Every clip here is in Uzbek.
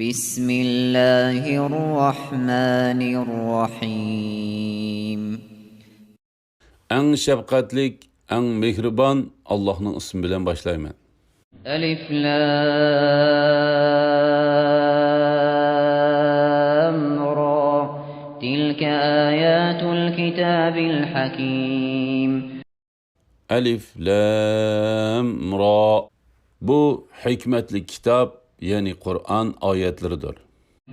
بسم الله الرحمن الرحيم En şefkatlik, en mehriban Allah'ın ismi bilen başlayman. ألف لام را تلك آيات الكتاب الحكيم Elif, Lam, Ra. Bu hikmetli kitap, yani Kur'an ayetleridir.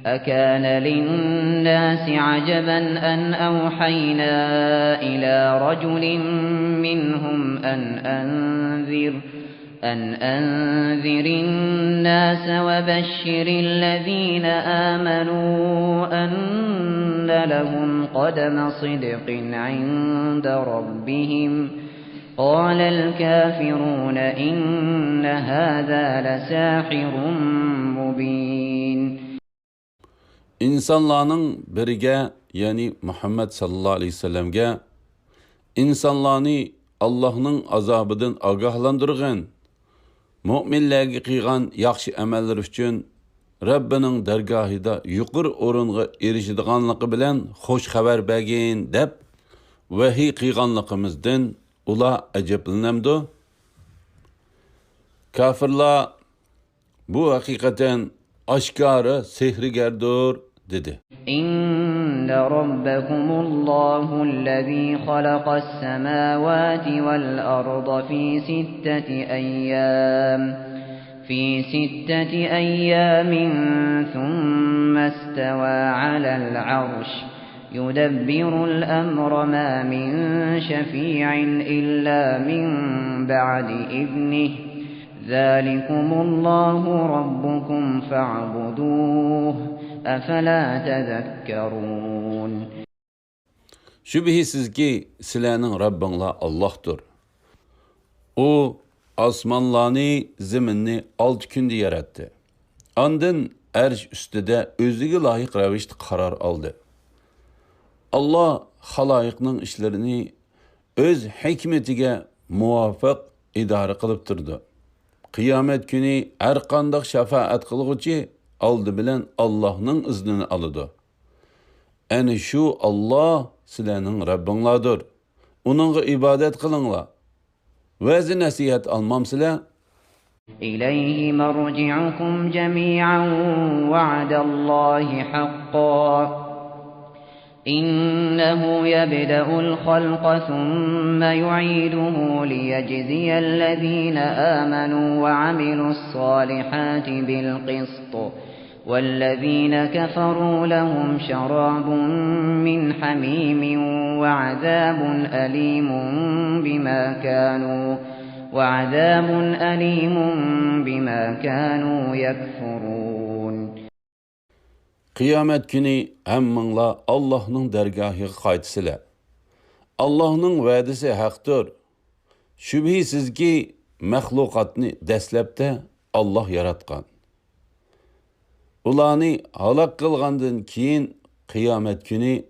أكان للناس عجبا أن أوحينا إلى رجل منهم أن أنذر الناس وبشر الذين آمنوا أن لهم قدم صدق عند ربهم قال الكافرون إن هذا لساحر مبين İnsanların birige, yani Muhammed sallallahu aleyhi ve sellemge, insanlarını Allah'ın azabıdan agahlandırgan, müminlerge kıygan yaxşı emeller üçün Rabbinin dergahida yuqur orunga erişidiganlıqı bilen hoş haber bergin dep vahiy kıyganlıqımızdan ula acablanamdı. Kafirlar bu hakikaten aşkarı sehrigerdir dedi. إن ربكم الله الذي خلق السماوات والأرض في ستة أيام ثم استوى على العرش يدبر الأمر ما من شفيع إلا من بعد إذنه ذلكم الله ربكم فاعبدوه أفلا تذكرون Şübihisiz ki sizlerinin Rabbinla Allah'tır. O asmanlarını, zeminni 6 günde yarattı. Andın erş üstüde özüge layık ravişte karar aldı. Allah halayıkның işlerini öz hikmetige muvafık idare kılıp durdu. Kıyamet günü her qandaq şefaat kılgıcı aldı bilen Allah'ın iznini alıdı. Yani şu Allah sizlerinin Rabbinladır. Onunla ibadet kılınla. Vezi nasihat almam sizler. إليه مرجعكم جميعا وعد الله حقا إنه يبدأ الخلق ثم يعيده ليجزي الذين آمنوا وعملوا الصالحات بالقسط والذين كفروا لهم شراب من حميم وعذاب أليم بما كانوا يكفرون Kıyamet günü hemminla Allah'ın dergahı qaytısılar. Allah'ın vədisi haqdır. Şübhisiz ki məxluqatını dəsləbdə Allah yaratqan. Ulanı halak qılğandan keyin kıyamet günü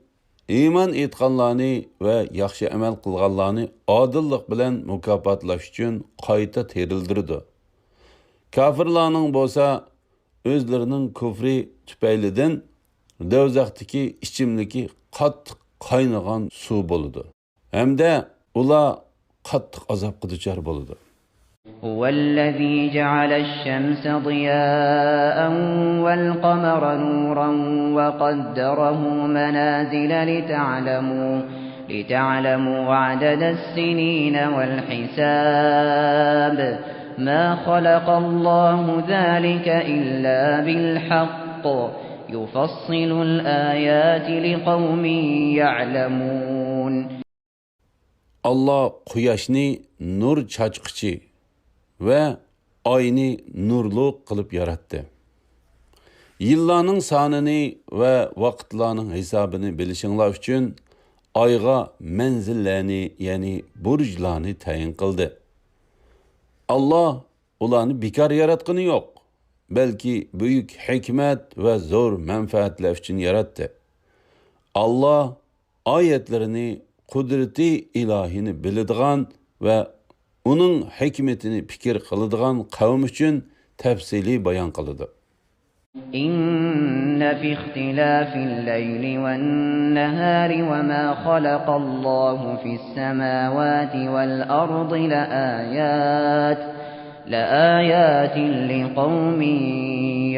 iman etqanlarını ve yaxşı əməl qılğanlarını adillıq bilen mükafatlaş üçün qayta terildirdi. Kafirlarning bolsa özlerinin küfri tüpeyliden dövzaqtiki içimliki qattiq qaynagan su boludu. Hem de ula qattiq azapqa duchor boludu. هو الذي جعل الشمس ضياء والقمر نورا وقدره منازل لتعلموا عدد السنين والحساب ما خلق الله ذلك إلا بالحق يفصل الآيات لقوم يعلمون Allah quyoshni nur chachqichi ve ayni nurlu kılıp yarattı. Yıllarning sonini ve vaqtlarning hesabını bilishinglar uchun ayga menzillarni, yani burjlarni tayin qildi. Allah ularni bekar yaratgani yo'q, belki büyük hikmet ve zor menfaatlar uchun yaratdi. Allah ayetlerini, kudreti ilahini biladigan ve onun hikmetini fikir qiladigan qavm uchun tafsili bayon qiladi. إن في اختلاف الليل والنهار وما خلق الله في السماوات والأرض لآيات لقوم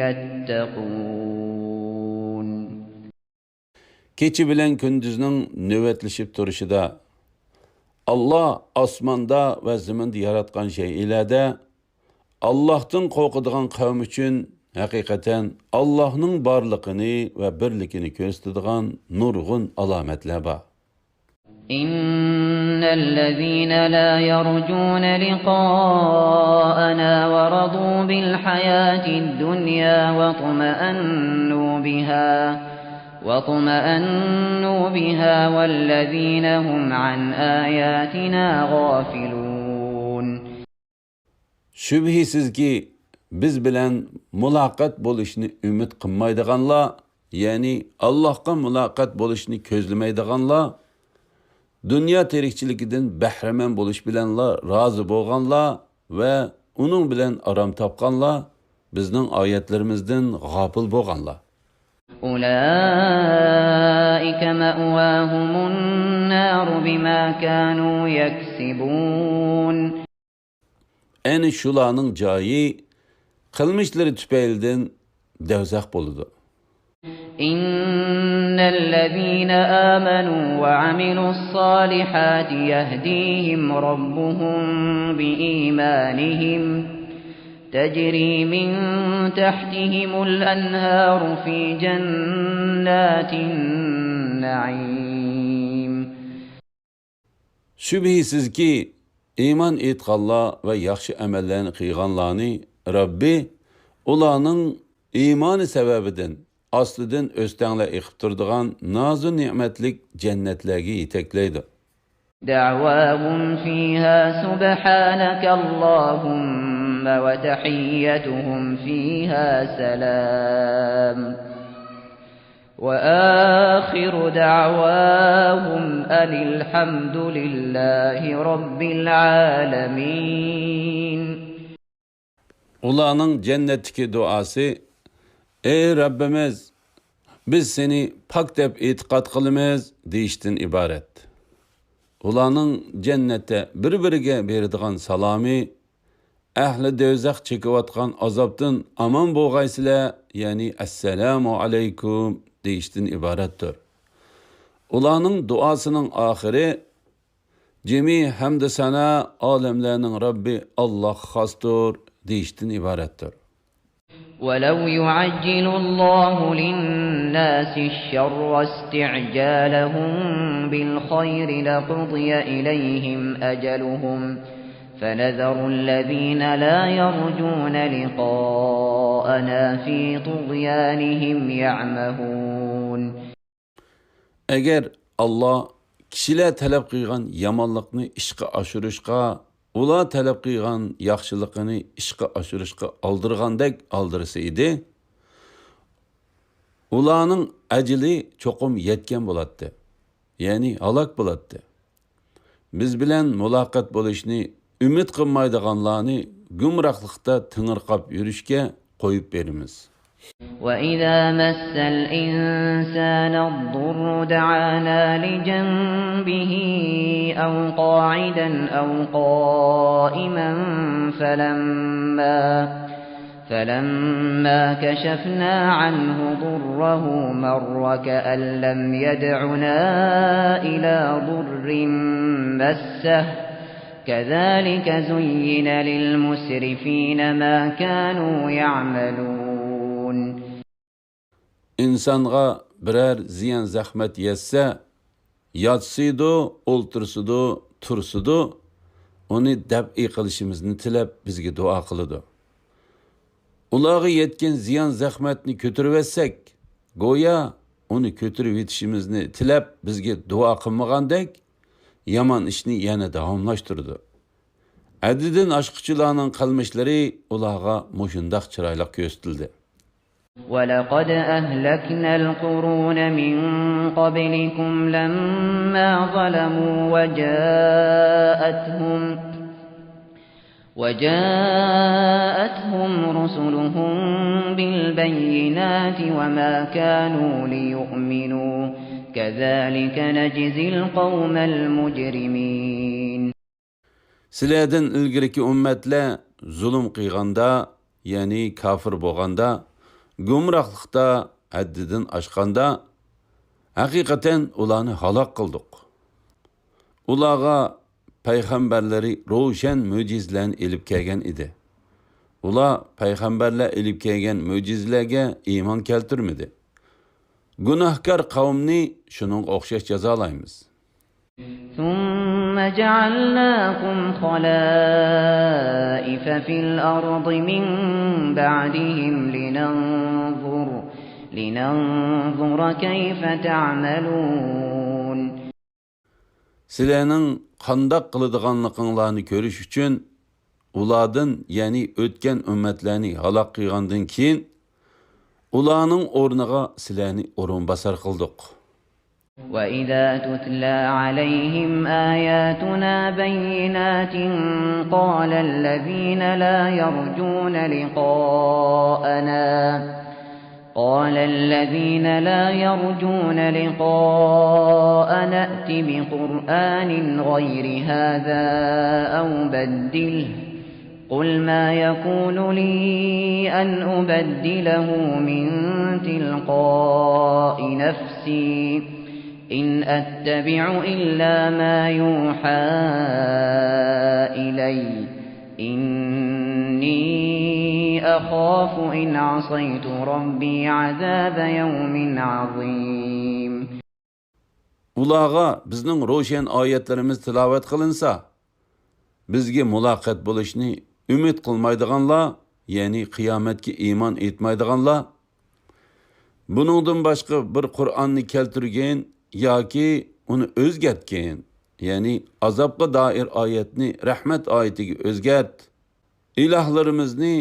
يتقون. Keçi bilen gündüzün nöbetleşip turuşida Allah asmanda ve ziminde yaratkan şeylerde Allah'tan korkuduğun kavm için hakikaten Allah'ın barlığını ve birlikini gösterdiğin nurgun alametler var. İnnellezîne lâ yercûne liqâ'anâ ve radû bil hayâtid dunyâ ve طمأنوا بها والذين هم عن آياتنا غافلون. Şübhisiz ki biz bilen mulakat bolışını ümit kılmaydıganlar, yani Allah'a mulakat bolışını közlemeydiganlar, dünya terikçilikinden behremen boluş bilenler, razı bolganlar ve onun bilen aram tapganlar, bizning ayetlerimizden gafil bolganlar. أولئك مأواهم النار بما كانوا يكسبون. En şulanın cayı kılmışları tüpeylden devzak boludu. İnnellezîne âmenû ve amilussâlihâti yehdîhim rabbuhum biîmânihim. تجري من تحتهم الأنهار في جنات النعيم. Şübhisiz ki iman etqanlar ve yaxşı əməllərini qıyğanlarını Rabbi ularning imani səbəbidən aslıdan östənlə eqib turduğan nazı ni'metlik cennetlərə yetekləydi. دعواهم فيها سبحانك اللهم وتحيتهم فيها سلام وآخر دعواهم أن الحمد لله رب العالمين. Ularning cennetteki duası, ey Rabbimiz, biz seni pak dep etiqat qilamiz deyishdan iborat. Ularning cennette bir-biriga beradigan salami, ahli do'zax chekayotgan azobdan aman bo'lgaysizlar, ya'ni assalomu alaykum deyishdan iboratdir. Ularning duosining oxiri jami hamd sana olamlarning Robbi Alloh xosdir deyishdan iboratdir. ولو يعجل الله للناس الشر استعجالهم بالخير لقضي إليهم أجلهم فنذر الذين لا يرجون لقاءنا في طغيانهم يعمهون. Eğer Allah kişiler talep qilgan yamanlıqni ishqa oshirishga, ular talep qilgan yaxshilikni ishqa oshirishga aldırgandek aldırsa idi, ularning ajli cho'qim yetgan bo'ladi. Ya'ni halok bo'ladi. Biz bilan muloqot bo'lishni umid qilmaydiganlarni gumrohlikda tingirqab yurishga qo'yib beramiz. وَإِذَا مَسَّ الْإِنسَانَ الضُّرُّ دَعَانَا لِجَنبِهِ أَوْ قَاعِدًا أَوْ قَائِمًا فَلَمَّا كَشَفْنَا عَنْهُ ضُرَّهُ مَرَّ كَأَن لَّمْ يَدْعُنَا إِلَى ضُرٍّ مَّسَّهُ كَذَلِكَ زُيِّنَ لِلْمُسْرِفِينَ مَا كَانُوا يَعْمَلُونَ. İnsanga birer ziyan zahmet yetse, yatsıydı, oltursudu, tursudu, onu dab'i qilishimizni tilab bizga duo qiladi. Ularga yetgan ziyan zahmetni ko'tarib etsek, go'yo uni ko'tarib yetishimizni tilab bizga duo qilmagandek, yaman ishni yana davomlashtirdi. Adidin aşqıçılarning qilmishlari ularga mushundaq chiroyli ko'rsatildi. وَلَقَدْ أَهْلَكْنَا الْقُرُونَ مِنْ قَبْلِكُمْ لَمَّا ظَلَمُوا وجاءتهم رسلهم بالبينات وما كانوا ليؤمنوا كذلك نجزي القوم المجرمين. Sizlerden ilgiriki ümmetler zulüm qıyganda, yani kafir bolğanda, gumrahlıqda haddidin aşqanda, haqiqatan ularni halak qıldık. Ularga peygamberleri roşan möcüzelerini elip kelgen idi. Ular peygamberler elip kelgen möcüzelerge iman keltirmedi. Günahkar kavmni şunun oxşaş jazalaymiz. ثم جعلناكم خلائف في الأرض من بعدهم لننظر كيف تعملون. Sizlerning qandaq qiladiganligingizni ko'rish uchun ulardan, ya'ni o'tgan ummatlarni halok qilgandan keyin ularning o'rniga sizlarni o'rinbosar qildik. وَإِذَا تُتْلَى عَلَيْهِمْ آيَاتُنَا بَيِّنَاتٍ قَالَ الَّذِينَ لَا يَرْجُونَ لِقَاءَنَا ائْتِ بِقُرْآنٍ غَيْرِ هَذَا أَوْ بَدِّلْهُ قُلْ مَا يَكُونُ لِي أَنْ أُبَدِّلَهُ مِنْ تِلْقَاءِ نَفْسِي إِنْ أَتَّبِعُ إِلَّا مَا يُوحَى إِلَيَّ إِنِّي أَخَافُ إِنْ عَصَيْتُ رَبِّي عَذَابَ يَوْمٍ عَظِيمٍ. Ularga bizning ro'shan oyatlarimiz tilovat qilinsa, bizga muloqot bo'lishni umid qilmaydiganlar, ya'ni qiyomatga iymon etmaydiganlar, buningdan boshqa bir Qur'onni keltirgan yoki uni o'zgartgan, ya'ni azobga doir oyatni rahmat oyatiga o'zgart, ilahlarimizni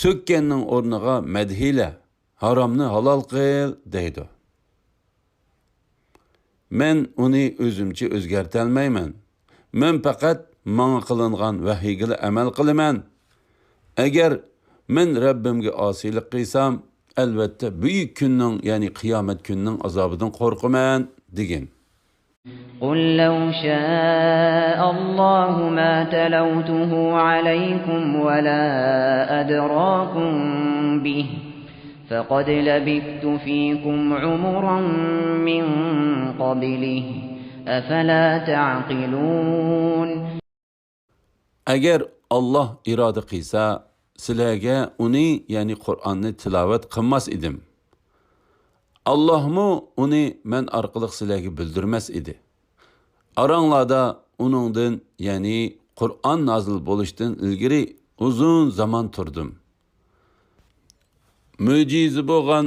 so'kkanning o'rniga madhila, haromni halol qil deydi. Men uni o'zimcha o'zgartalmayman. Men faqat manga qilingan vahiyga amal qilaman. Agar men Rabbimga osiylik qilsam, albatta buyuk kunning, ya'ni qiyomat kunining azobidan qo'rqaman degan. قُلْ لَوْ شَاءَ اللَّهُ مَا تَلَوْتُهُ عَلَيْكُمْ وَلَا أَدْرَاكُمْ بِهِ فَقَدْ لَبِثْتُ فِيكُمْ عُمُرًا مِّن قَبْلِهِ أَفَلَا تَعْقِلُونَ. Agar Allah iroda qilsa, sizlarga uni, ya'ni Qur'onni tilovat qilmas edim. Allahmu uni men orqali sizlarga bildirmas edi. Aranglarda uningdan, ya'ni Qur'on nozil bo'lishidan ilgari uzun zaman turdim. Mo'jiza bo'lgan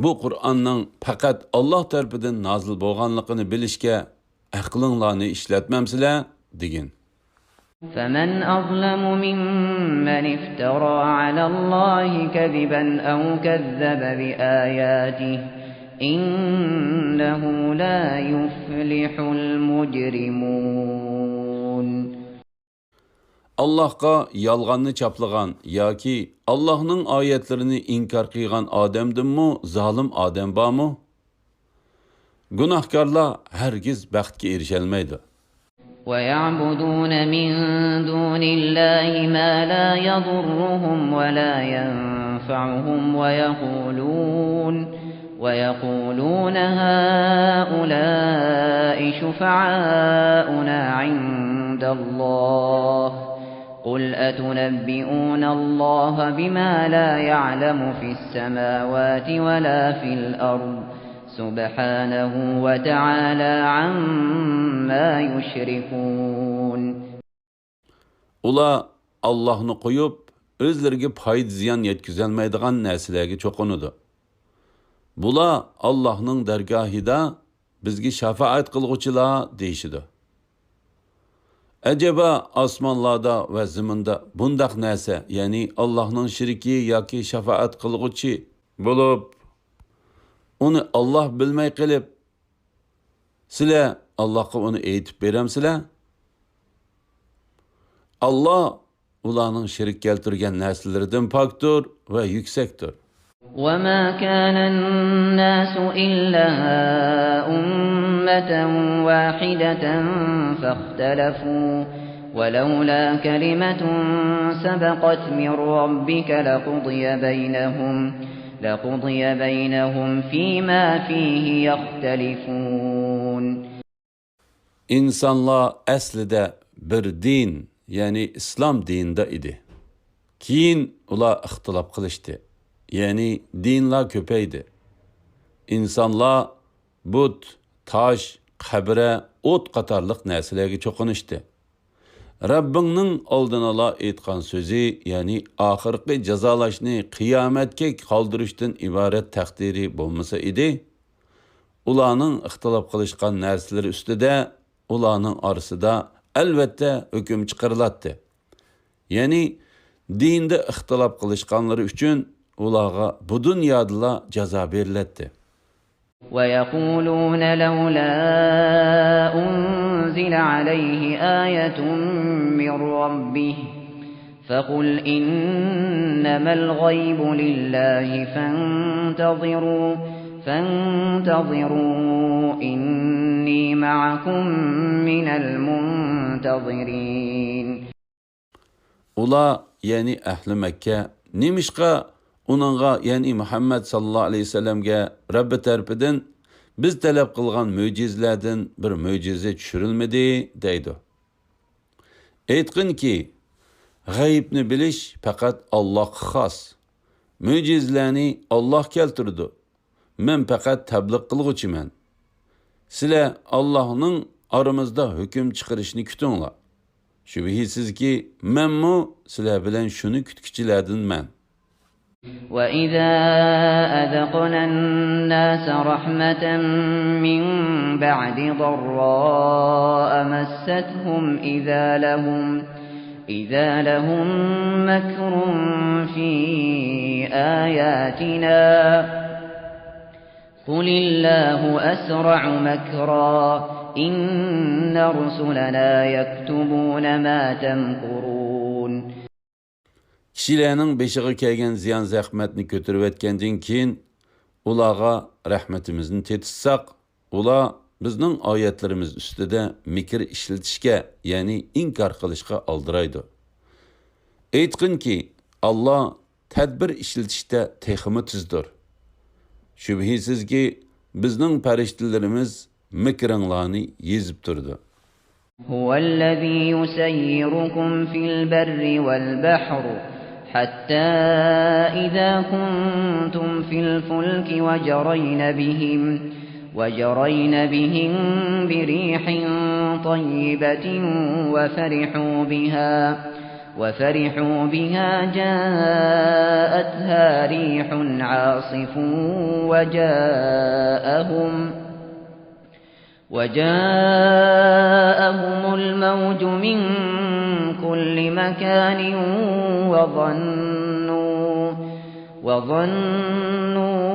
bu Qur'onning faqat Alloh tarafidan nozil bo'lganligini bilishga aqlinglarni ishlatmamsizlar degan. فَمَنْ أَظْلَمُ مِمَّنِ افْتَرَى عَلَى اللَّهِ كَذِبًا أَوْ كَذَّبَ بِآيَاتِهِ إِنَّهُ لَا يُفْلِحُ الْمُجْرِمُونَ. Allahqa yolg'onni chaplagan yoki Allohning oyatlarini inkor qilgan odamdinmi zolim odam bormi? Gunohkorlar hargiz baxtga erisha olmaydi. وَيَعْبُدُونَ مِن دُونِ اللَّهِ مَا لَا يَضُرُّهُمْ وَلَا يَنفَعُهُمْ وَيَقُولُونَ هَؤُلَاءِ شُفَعَاؤُنَا عِندَ اللَّهِ قُلْ أَتُنَبِّئُونَ اللَّهَ بِمَا لَا يَعْلَمُ فِي السَّمَاوَاتِ وَلَا فِي الْأَرْضِ سُبْحَانَهُ وَتَعَالَى عَمَّا يُشْرِكُونَ. Ular Allah'ını qo'yib, o'zlariga foyda ziyon yetkazolmaydigan narsalarga cho'qinadi. Bular Allohning dargohida bizga shafaat qilguvchilar deyishidi. Acaba osmonlarda va zaminda bundaq narsa, ya'ni Allohning shiriki yoki shafaat qilguvchi bo'lib, uni Allah bilmay qilib, sizlar Allohga uni aytib beramsizlar? Allah ularning shirk keltirgan narsalaridan pokdir va yuksakdir. وما كان الناس إلا أمة واحدة فاختلفوا ولولا كلمة سبقت من ربك لقضي بينهم فيما فيه يختلفون. İnsanlar aslida bir din, yani İslam dinida idi. Keyin ular ixtilof qilishdi. Yani dinlar köpeydi. İnsanlar but, taş, qabre, o't qatarlıq narsalarga cho'qinishdi. Rabbingning oldinala aytgan so'zi, ya'ni oxirgi jazolashni qiyomatga qoldirishdan iborat taqdiri bo'lmasa edi, ularning ixtilof qilishgan narsalari ustida ularning orasida albatta hukm chiqariladi. Ya'ni dinda ixtilof qilishganlari uchun ularga bu dunyoda jazo beriladi. ويقولون لولا أنزل عليه آية من ربه فقل إنما الغيب لله فانتظروا إني معكم من المنتظرين. Ula yani ahli Mekke nimishqa uningga, yani Muhammad sallallohu alayhi vasallamga Rabbi tarafidan biz talab qilgan mo'jizalardan bir mo'jiza tushirilmadi deydi. Aytqinki, g'aybni bilish faqat Allohga xos. Mo'jizalarni Alloh keltirdi. Men faqat tabliq qilg'uchiman. Sizlar Allohning aramizda hukm chiqarishni kutinglar. Shubhisizki, menmu sizlar bilan shuni kutkichilardanman. وَإِذَا أَذَقْنَا النَّاسَ رَحْمَةً مِّن بَعْدِ ضَرَّاءَ مَسَّتْهُمْ إِذَا لَهُم مَّكْرٌ فِي آيَاتِنَا قُلِ اللَّهُ أَسْرَعُ مَكْرًا إِنَّ رُسُلَنَا يَكْتُبُونَ مَا تَمْكُرُونَ. Kishilarning beshiga kelgan ziyon zahmatni ko'tarib o'tgandan keyin ularga rahmatimizni tetishsaq, ular bizning oyatlarimiz ustida mikr ishlatishga, ya'ni inkor qilishga aldiraydi. Aytqinki, Alloh tadbir ishlatishda texmi tizdir. Shubhisizki, bizning farishtalarimiz mikringlarni yezib turdi. Huvallazi yusayyirukum fil barri wal bahri حتى إذا كنتم في الفلك وجرين بهم بريح طيبة وفرحوا بها جاءتها ريح عاصف وجاءهم الموج من كل مكان وظنوا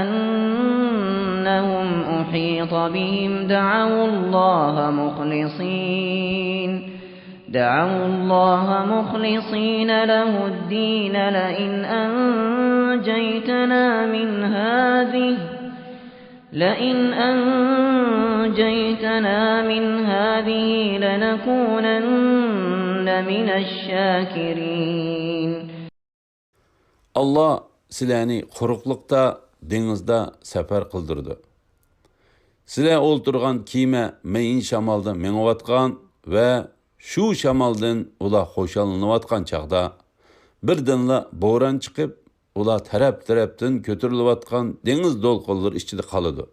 أنهم أحيط بهم دعوا الله مخلصين له الدين لئن أنجيتنا من هذه لنكونن من الشاكرين. Allah sizlarni quruqliqda, dengizda safar qildirdi. Sizlar o'ltirgan kema mayin shamolda mengayotgan va shu shamoldan ular xo'shallanayotgan chaqda birdanla bo'ron chiqib, ular taraf-tarafdan ko'tarilayotgan dengiz to'lqinlari ichida qoladi.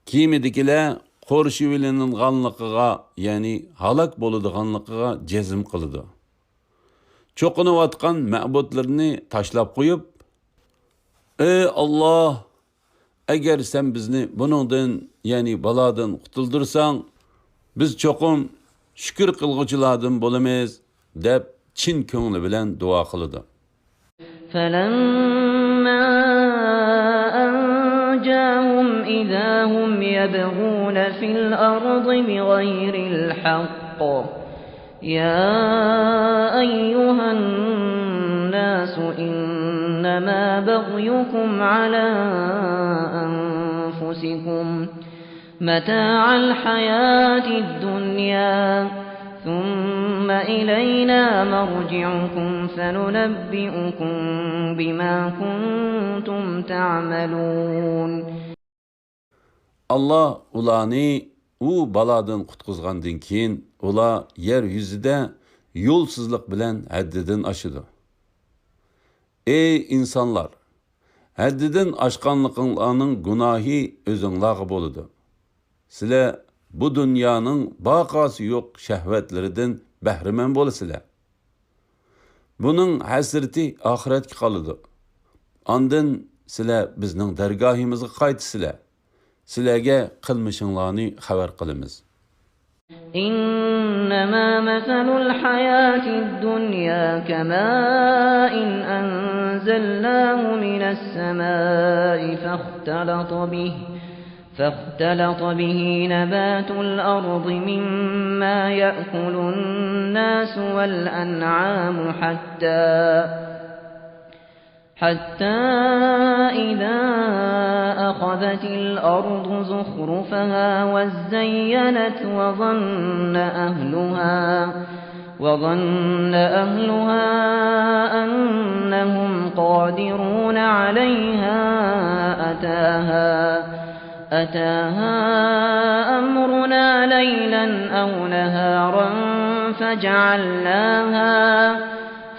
Kemadagilar qo'rshivilinganligiga, ya'ni halok bo'ladiganligiga jazm qiladi. Cho'qinayotgan ma'budlarni tashlab qo'yib, "Ey Alloh, agar sen bizni buningdan, ya'ni balodan qutuldirsang, biz cho'qim shukr qilguvchilardan bo'lamiz" deb chin ko'ngli bilan duo qiladi. فَلَمَّا أَنْجَاهُمْ إِذَا هُمْ يَبْغُونَ فِي الْأَرْضِ بِغَيْرِ الْحَقِّ يا أيها الناس إنما بغيكم على أنفسكم متاع الحياة الدنيا ثم إلينا مرجعكم فننبئكم بما كنتم تعملون. Allah ularni u baladan qutqizgandan keyin ular yer yuzida yo'lsizlik bilan haddidan oshidi. Ey insonlar, haddidan oshganliklaring gunohi o'zinglarga bo'ladi. Sizlar bu dunyoning baqosi yo'q shahvatlaridan bahramand bo'lasizlar. Buning hasrati oxiratga qoladi. Ondan sizlar bizning dargohimizga qaytasizlar. Sizlarga qilmishinglarni xabar qilamiz. إنما مثل الحياة الدنيا كماء أنزلناه من السماء فاختلط به نبات الأرض مما يأكل الناس والأنعام حتى إذا أخذت الأرض زخرفها وزينت وظن أهلها أنهم قادرون عليها أتاها أمرنا ليلا أو نهارا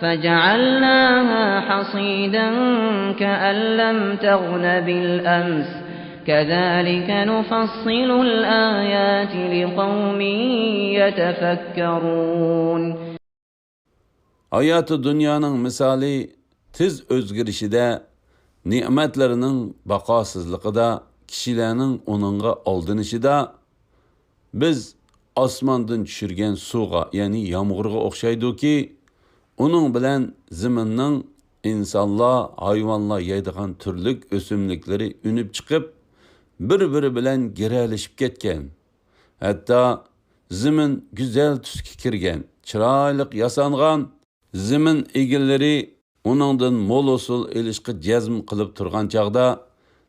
فجعلناها حصيدا كأن لم تغن بالأمس كذلك نفصل الآيات لقوم يتفكرون. Hayatı dünyanın misali tez özgürüşüde, nimetlerinin bakasızlıkıda, kişilerinin onunla aldınışıda, biz asmandan düşürgen suğa, yani yağmurga okşaydı ki, onun bilen ziminin insanlar, hayvanlar yeydiğen türlük ösümlükleri ünüp çıkıp, bir-biri bilen girelişip ketken. Hatta zimin güzel tüskü kirgen, çıraylık yasangan, zimin egilleri onundan mol usul ilişki cezm kılıp turgan çağda,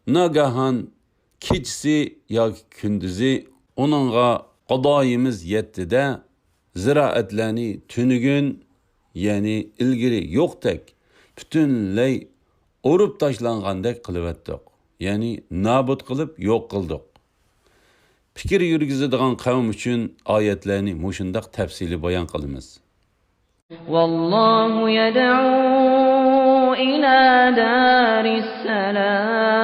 nagahan keçisi ya kündüzü onunla qadayimiz yetti de, ziraatlarni tünügün, yani ilgiri yok tek, bütünley orup taşlangandek kılıvettik. Yani nabut kılıp yok kıldık. Fikir yürgüzüdüğün kavim için ayetlerini muşundak tefsili bayan kılımız. Vallahu yed'u ila daris selam.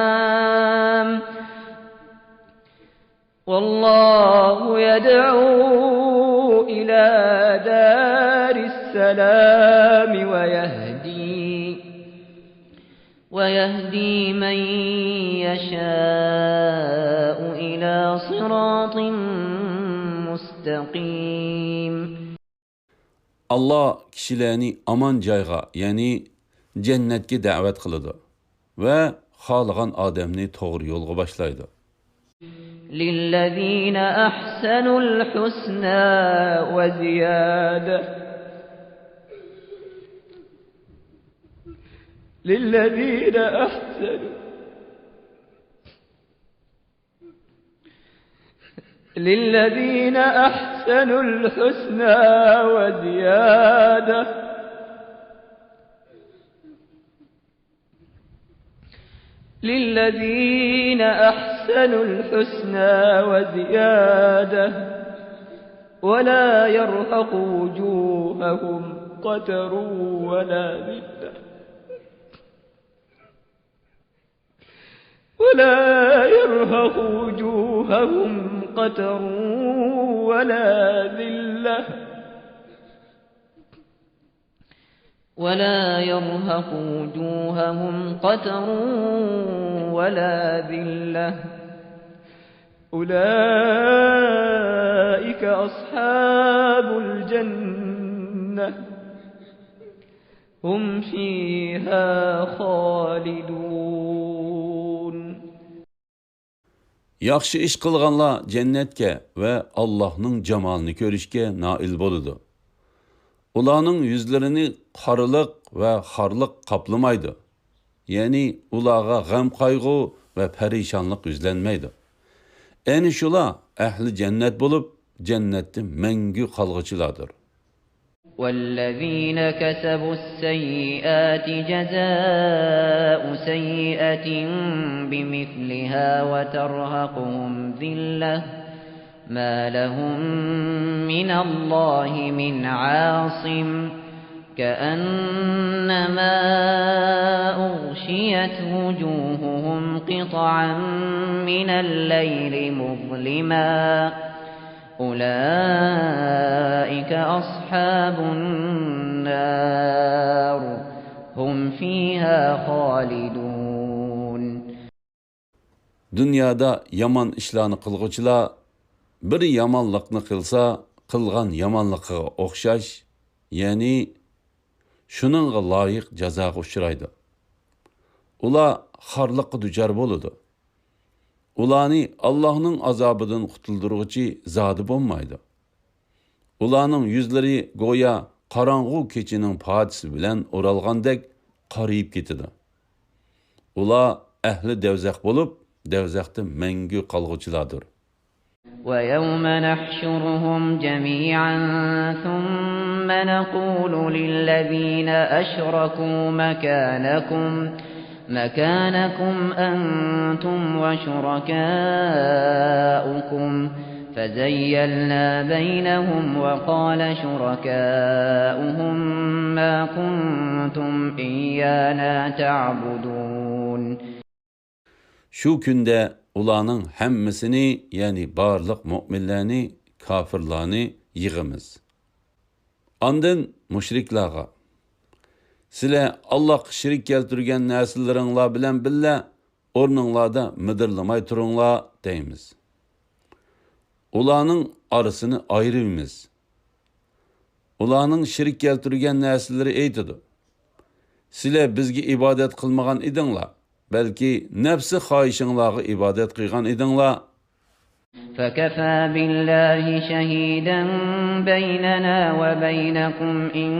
Vallahu yed'u ila daris selam ويهدي من يشاء إلى صراط مستقيم. Allah kişilerini aman cayga, yani cennetke davet kılıdı ve xalığan adamni doğru yolga başlaydı. لِلَّذ۪ينَ أَحْسَنُوا الْحُسْنَى وَزِيَادَةً لِلَّذ۪ينَ أَحْسَنُوا الْحُسْنَى وَزِيَادَةً لِلَّذ۪ينَ أَحْسَنُوا الْحُسْنَى وَزِيَادَةً وَلَا يَرْهَقُ وُجُوهَهُمْ قَتَرٌ وَلَا ذِلَّةٌ ولا يرهق وجوههم قتر ولا ذلة أولئك أصحاب الجنة هم فيها خالدون. Yaxşı iş qılğanlar cennetke ve Allah'ның jamalını görüşke nail boludu. Ularning yuzlarini qoriliq va xorliq qoplamaydi. Ya'ni ularga g'am qayg'u va parishonlik yuzlanmaydi. Ayni shular ahli jannat bo'lib, jannatda mangu qolg'uchilardir. والذين كسبوا السيئات جزاء سيئة بمثلها وترهقهم ذلة ما لهم من الله من عاصم كأنما أغشيت وجوههم قطعا من الليل مظلما أولئك أصحاب النار هم فيها خالدون. Dünyada yaman işlarni qilg'uchilar bir yamanlıqni qilsa, qilgan yamanlıqqa o'xshash, ya'ni shuningga loyiq jazoga uchraydi. Ular xorliqqa duchor bo'ladi. Ularni Allohning azobidan qutuldiruvchi zoti bo'lmaydi. Ularning yuzlari go'yo qorong'u kechining podisi bilan o'ralgandek qorayib ketadi. Ular ahli devzaq bo'lib, devzaqda mangu qolg'uchilardir. ويوم نحشرهم جميعا ثم نقول للذين أشركوا مكانكم أنتم وشركاؤكم فزيلنا بينهم وقال شركاؤهم ما كنتم إيانا تعبدون. Şu günde ularning hammasini, ya'ni barliq mu'minlarni, kofirlarni yig'imiz. Ondan mushriklarga sizlar Allohga shirik keltirgan narsalarыңlar bilan billa o'rninglarda midirlamay turinglar deymiz. Ularning orasini ayiramiz. Ularning shirik keltirgan narsalari aytadi. Sizlar bizga ibodat qilmagan edinglar. Belki nefsi xohishinglarga ibodat qilgan edinglar. فكفى بالله شهيدا بيننا وبينكم إن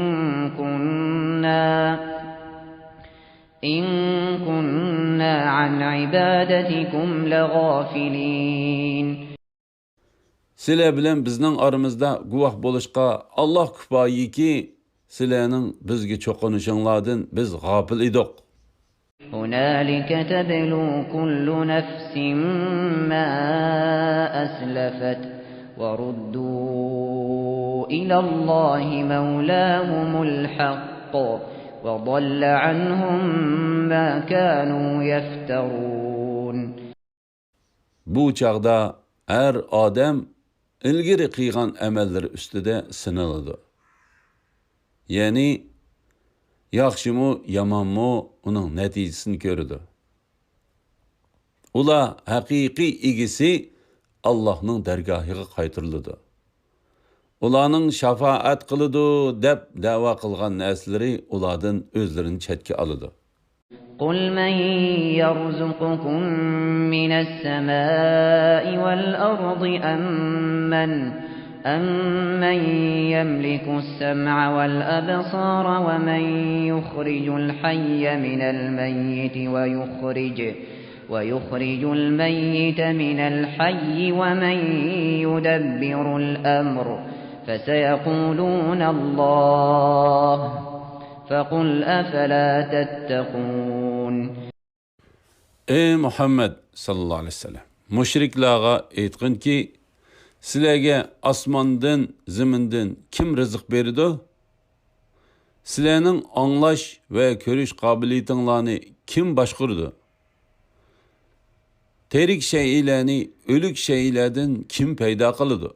كنا عن عبادتكم لغافلين. Sizlar bilan bizning oramizda guvoh bo'lishqa Alloh kifoyiki, sizlarning bizga cho'qinishinglardan biz g'ofil edik. هنالك تبلو كل نفس ما أسلفت وردوا إلى الله مولاهم الحق وضل عنهم ما كانوا يفترون. Bu çağda her adam ilgiri qilgan amallar ustida sinaladi. Yani yaxshimi, yomonmi, uning natijasini ko'radi. Ular haqiqiy egisi Allohning dargohiga qaytariladi. Ularning shafaat qiladi deb da'vo qilgan narsalari ulardan o'zlarini chetga oladi. قل من يرزقكم من السماء والأرض أمن يملك السمع والأبصار ومن يخرج الحي من الميت ويخرج الميت من الحي ومن يدبر الأمر فسيقولون الله فقل أفلا تتقون. Ey Muhammed sallallahu aleyhi ve sellem, müşriklarga aytqin ki, sizlarga osmondan, zamindan kim rizq berdi? Sizlarning anglash va ko'rish qobiliyatinglarni kim boshqardi? Terik shaylarni o'lik shaylardan kim paydo qildi?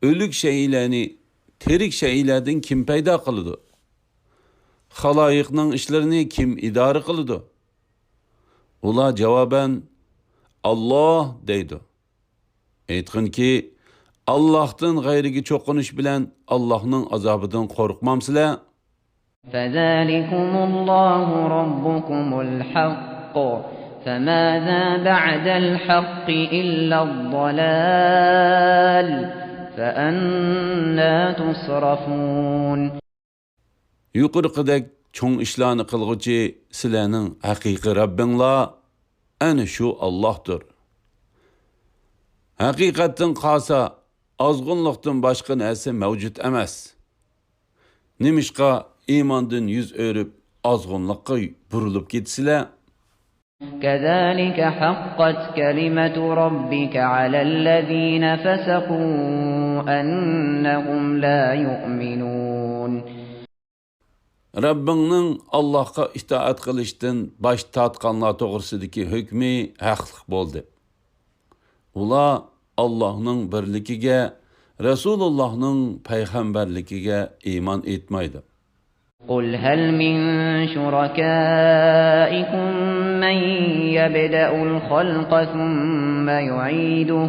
O'lik shaylarni terik shaylardan kim paydo qildi? Xaloyiqning ishlarini kim idora qildi? Ular javoban Alloh deydi. Aytqin ki, Allohdan g'ayriga cho'qinish bilan Allohning azobidan qo'rqmamsizlar? فذلكمullahu rabbukumul haqq فماذا بعد الحق إلا الضلال فأنى تصرفون. Yuqorqidek çoğ işlarni qilg'uchi sizlarning haqiqiy Rabbinglar ana shu Allohdir. Haqiqatdan qolsa ozg'unlikdan boshqa narsa mavjud emas. Nimishqa iymondan yuz o'rib ozg'unlikqa burilib ketsizlar? كذلك حقت كلمة ربك على الذين فسقوا أنهم لا يؤمنون. Rabbingning Allohga itoat qilishdan bosh tortganlar to'g'risidagi hukmi haqliq bo'ldi. Ular Allohning birligiga, Rasulullohning payg'ambarligiga iymon etmaydi. قل هل من شركائكم من يبدأ الخلق ثم يعيده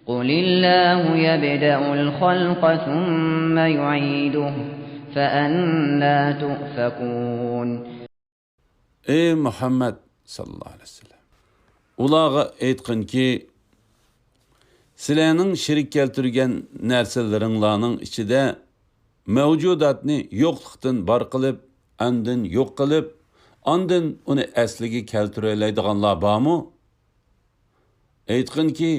قل الله يبدأ الخلق ثم يعيده فأنى تؤفكون. Ey Muhammed sallallahu aleyhi ve sellem. Ularga aytqinki, sizlarning shirik keltirgan narsalaringlarning ichida mavjudotni yo'qlikdan bor qilib, andin yo'q qilib, andin uni asliga keltiroladiganlar bormi? Aytqinki,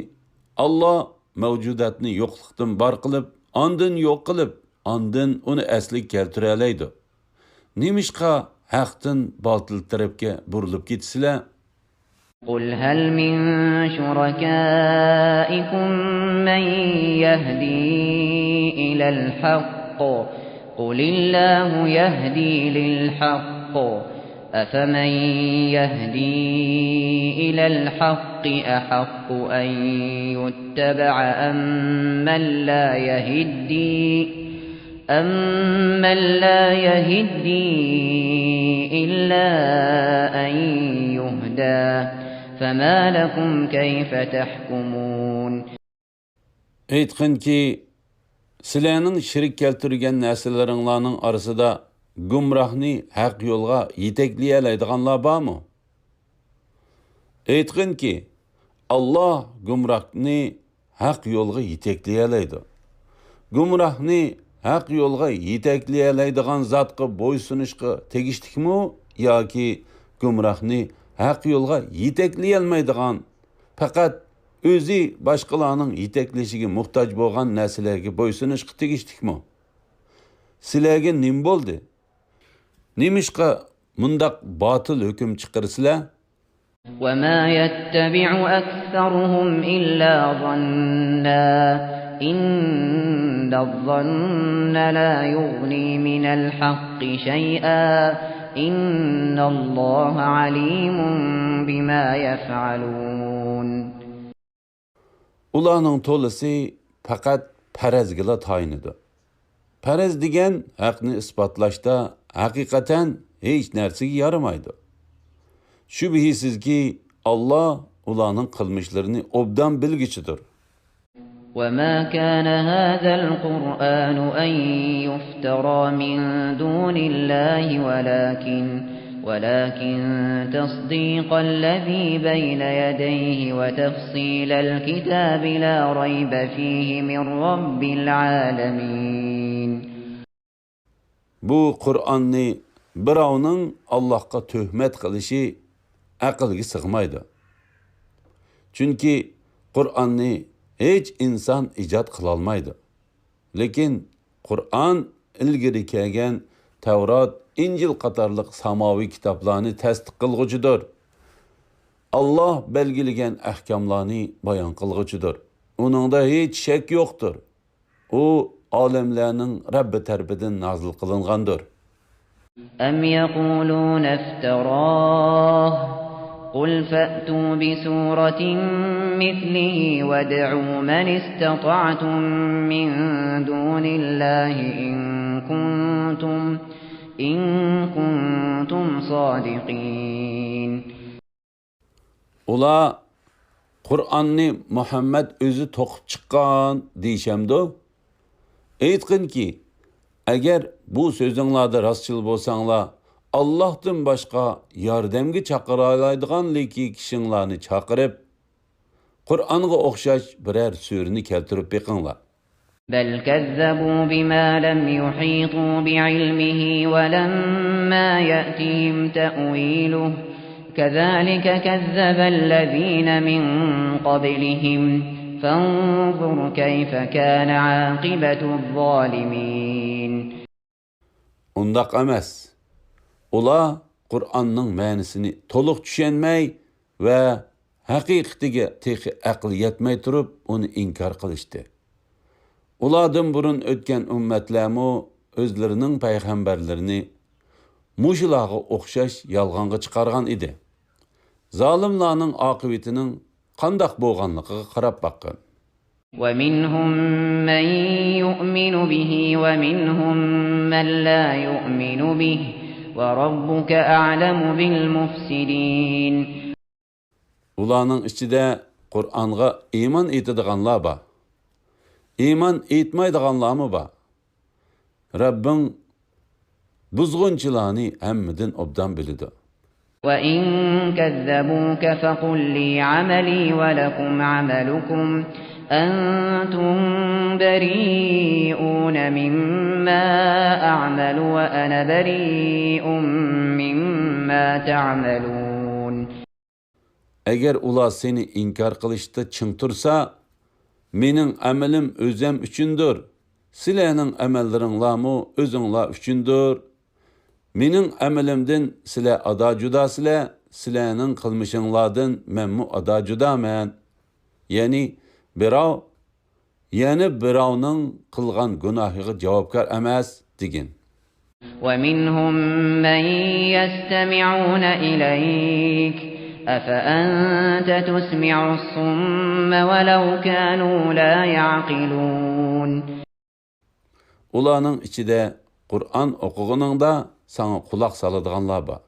Alloh mavjudotni yo'qlikdan bor qilib, andin yo'q qilib, andin uni asliga keltirolaydi. Nimishqa haqdan botil tarafga burilib ketsizlar? قل هل من شركائكم من يهدي إلى الحق قل الله يهدي للحق أفمن يهدي إلى الحق أحق أن يتبع أمن لا يهدي إلا أن يهدى فما لكم كيف تحكمون. Aytqinki, sizlarning shirik keltirgan narsalaringlarning orasida gumrohni haq yo'lga yetaklayoladiganlar bormi? Aytqinki, Alloh gumrohni haq yo'lga yetaklayoladi. Gumrohni haq yo'lga yetaklayoladigan zotga bo'ysunishga tegishlikmi yoki gumrohni haq yo'lga yetaklay faqat o'zi boshqalarning yetaklashiga muhtoj bo'lgan narsalarga bo'ysunishga tegishlikmi? Sizlarga nim bo'ldi? Nimishqa mundaq botil hukm chiqarsizlar? وما يتبع أكثرهم إلا ظنا إن الظن لا يغني من الحق شيئا إن الله عليم بما يفعلون. Ularning to'lisi faqat farazgila tayinidir. Faraz degan haqni isbotlashda haqiqatan hech narsaga yaramaydi. Shubhisizki Alloh ularning qilmishlarini obdan bilgichidir. وما كان هذا القرآن أن يفترى من دون الله ولكن تصديق الذي بين يديه وتفصيل الكتاب لا ريب فيه من رب العالمين. Bu Qur'onni birovning Allohga tuhmat qilishi aqlga sig'maydi. Chunki Qur'onni hech inson ijod qila olmaydi. Lekin Qur'on ilgari kelgan Tavrat, İncil qatorliq samoviy kitoblarni tasdiq qilg'uchidir. Alloh belgilagan ahkamlarni bayon qilg'uchidir. Uningda hech shak yo'qdir. U olamlarning Rabbi tarafidan nozil qilingandir. أم يقولون افتراه قل فأتوا بسورة مثله وادعوا من استطعتم من دون الله إن كنتم صادقين. Ular Qur'onni Muhammad o'zi to'qib chiqqan deyishamdi. Aytqinki, agar bu so'zinglarda rostchil bo'lsanglar, Allohdan boshqa yordamga chaqira oladigan kishinglarni chaqirib, Qur'onga o'xshash biror surani keltirib beqinglar. بل كذبوا بما لم يحيطوا بعلمه ولما يأتهم تأويله كذلك كذب الذين من قبلهم فانظر كيف كان عاقبة الظالمين. Undaq emas. Ular Qur'onning ma'nosini to'liq tushunmay va haqiqatiga texi aql yetmay turib uni inkor qilishdi. Ulardan burun o'tgan ummatlarmu o'zlarining payg'ambarlarini mushularga o'xshash yolg'onga chiqargan edi. Zolimlarning oqibatining qandoq bo'lganligiga qarab boqqan. ومنهم من يؤمن به ومنهم من لا يؤمن به وربك أعلم بالمفسدين. Ularning ichida Qur'onga iymon etadiganlar bor. İman etmaydiganlarmı bor. Rabbing buzg'unchilarni hammadan obdan biladi. وَإِن كَذَّبُوكَ فَقُل لِّي عَمَلِي وَلَكُمْ عَمَلُكُمْ أَنتُم بَرِيئُونَ مِمَّا أَعْمَلُ وَأَنَا بَرِيءٌ مِّمَّا تَعْمَلُونَ. Eğer ular seni inkar qilishda çın tursa, mening amalim o'zim uchundir. Sizlarning amallaringlarmi o'zinglar uchundir. Mening amalimdan sizlar ado judosizlar, sizlarning qilmishinglardan menmu ado judaman. Ya'ni birovning qilgan gunohiga javobgar emas degan. وَمِنْهُم مَّن يَسْتَمِعُونَ إِلَيْكَ أَفَأَنْتَ تُسْمِعُ الصُّمَّ وَلَوْ كَانُوا لَا يَعْقِلُونَ. Ularning ichida Qur'on o'qiganingda sana quloq soladiganlar bor.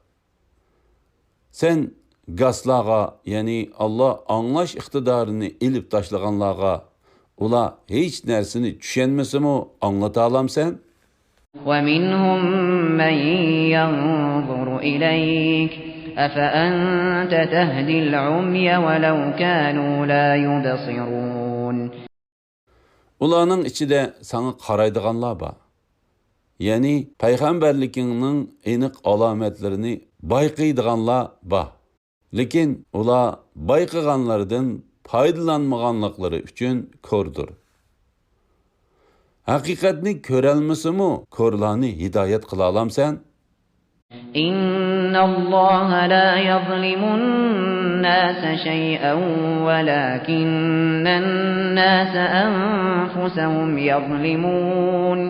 Sen gaslarga, ya'ni Allah anglash iqtidorini ilib tashlaganlarga ular hech narsani tushunmasimi anglata olamsan? وَمِنْهُم مَّن يَنظُرُ إِلَيْكَ أَفَأَنْتَ تَهْدِي الْعُمْيَ وَلَوْ كَانُوا لَا يُبْصِرُونَ. Ularning ichida sana qaraydiganlar bor. Ya'ni payg'ambarlikingning aniq alomatlarini bayqaydiganlar bor. Lekin ular bayqaganlardan foydalanmaganliklari uchun ko'rdir. Haqiqatni ko'rolmasimi, ko'rlarni hidoyat qila olamsan? إِنَّ اللَّهَ لَا يَظْلِمُ النَّاسَ شَيْئًا وَلَكِنَّ النَّاسَ أَنفُسَهُمْ يَظْلِمُونَ.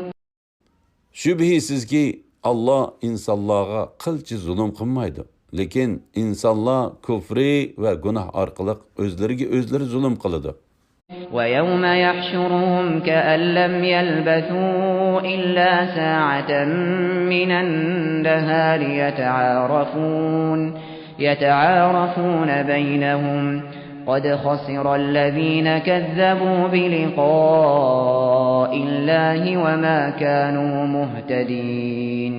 Şübhisizki Allah insanlarga qilchi zulm qilmaydi. Lekin insonlar kufri va gunoh orqali o'zlariga o'zlari zulm qiladi. وَيَوْمَ يَحْشُرُهُمْ كَأَن لَّمْ يَلْبَثُوا إِلَّا سَاعَةً مِّنَ النَّهَارِ يَتَعَارَفُونَ بَيْنَهُمْ قَدْ خَسِرَ الَّذِينَ كَذَّبُوا بِلِقَاءِ اللَّهِ وَمَا كَانُوا مُهْتَدِينَ.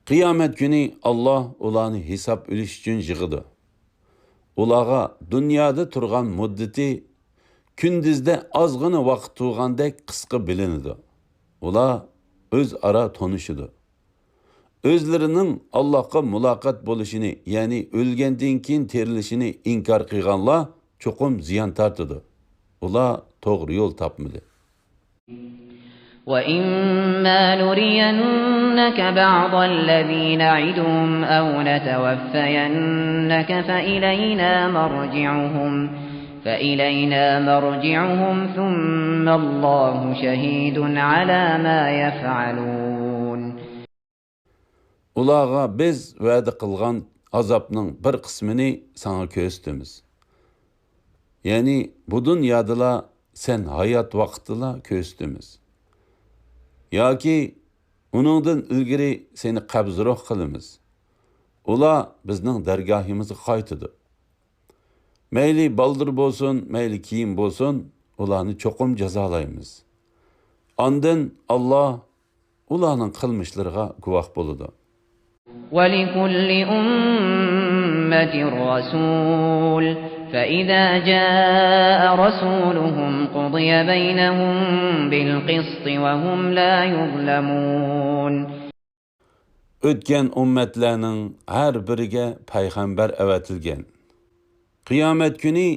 Qiyomat kuni Allah ularni hisob olish uchun yig'idi. Ularga dunyoda turgan muddati kunduzda ozgina vaqt turgandek qisqa bilinadi. Ular o'zaro tanishidi. O'zlarining Allohga muloqot bo'lishini, ya'ni o'lgandan keyin terilishini inkor qilganlar cho'qim ziyon tortadi. Ular to'g'ri yo'l topmadi. وَإِمَّا نُرِيَنَّكَ بَعْضَ الَّذِي نَعِدُهُمْ أَوْ نَتَوَفَّيَنَّكَ فَإِلَيْنَا مَرْجِعُهُمْ ثُمَّ اللَّهُ شَهِيدٌ عَلَى مَا يَفْعَلُونَ. Ularga biz va'da qilgan azobning bir qismini sana ko'rsatamiz. Ya'ni bu dunyoda sen hayot vaqtida ko'rsatamiz. Yoki uningdan ilgari seni qabzroq qilamiz. Ular bizning dargohimizga qaytadi. Mayli baldır bo'lsin, mayli kiyim bo'lsin, ularni cho'qim jazolaymiz. Ondan Allah ularning qilmishlariga guvoh bo'ladi. وَلِكُلِّ أُمَّةٍ رَّسُولٌ فإذا جاء رسولهم قضي بينهم بالقسط وهم لا يظلمون. O'tgan ummatlarning har biriga payg'ambar avatilgan. Qiyomat kuni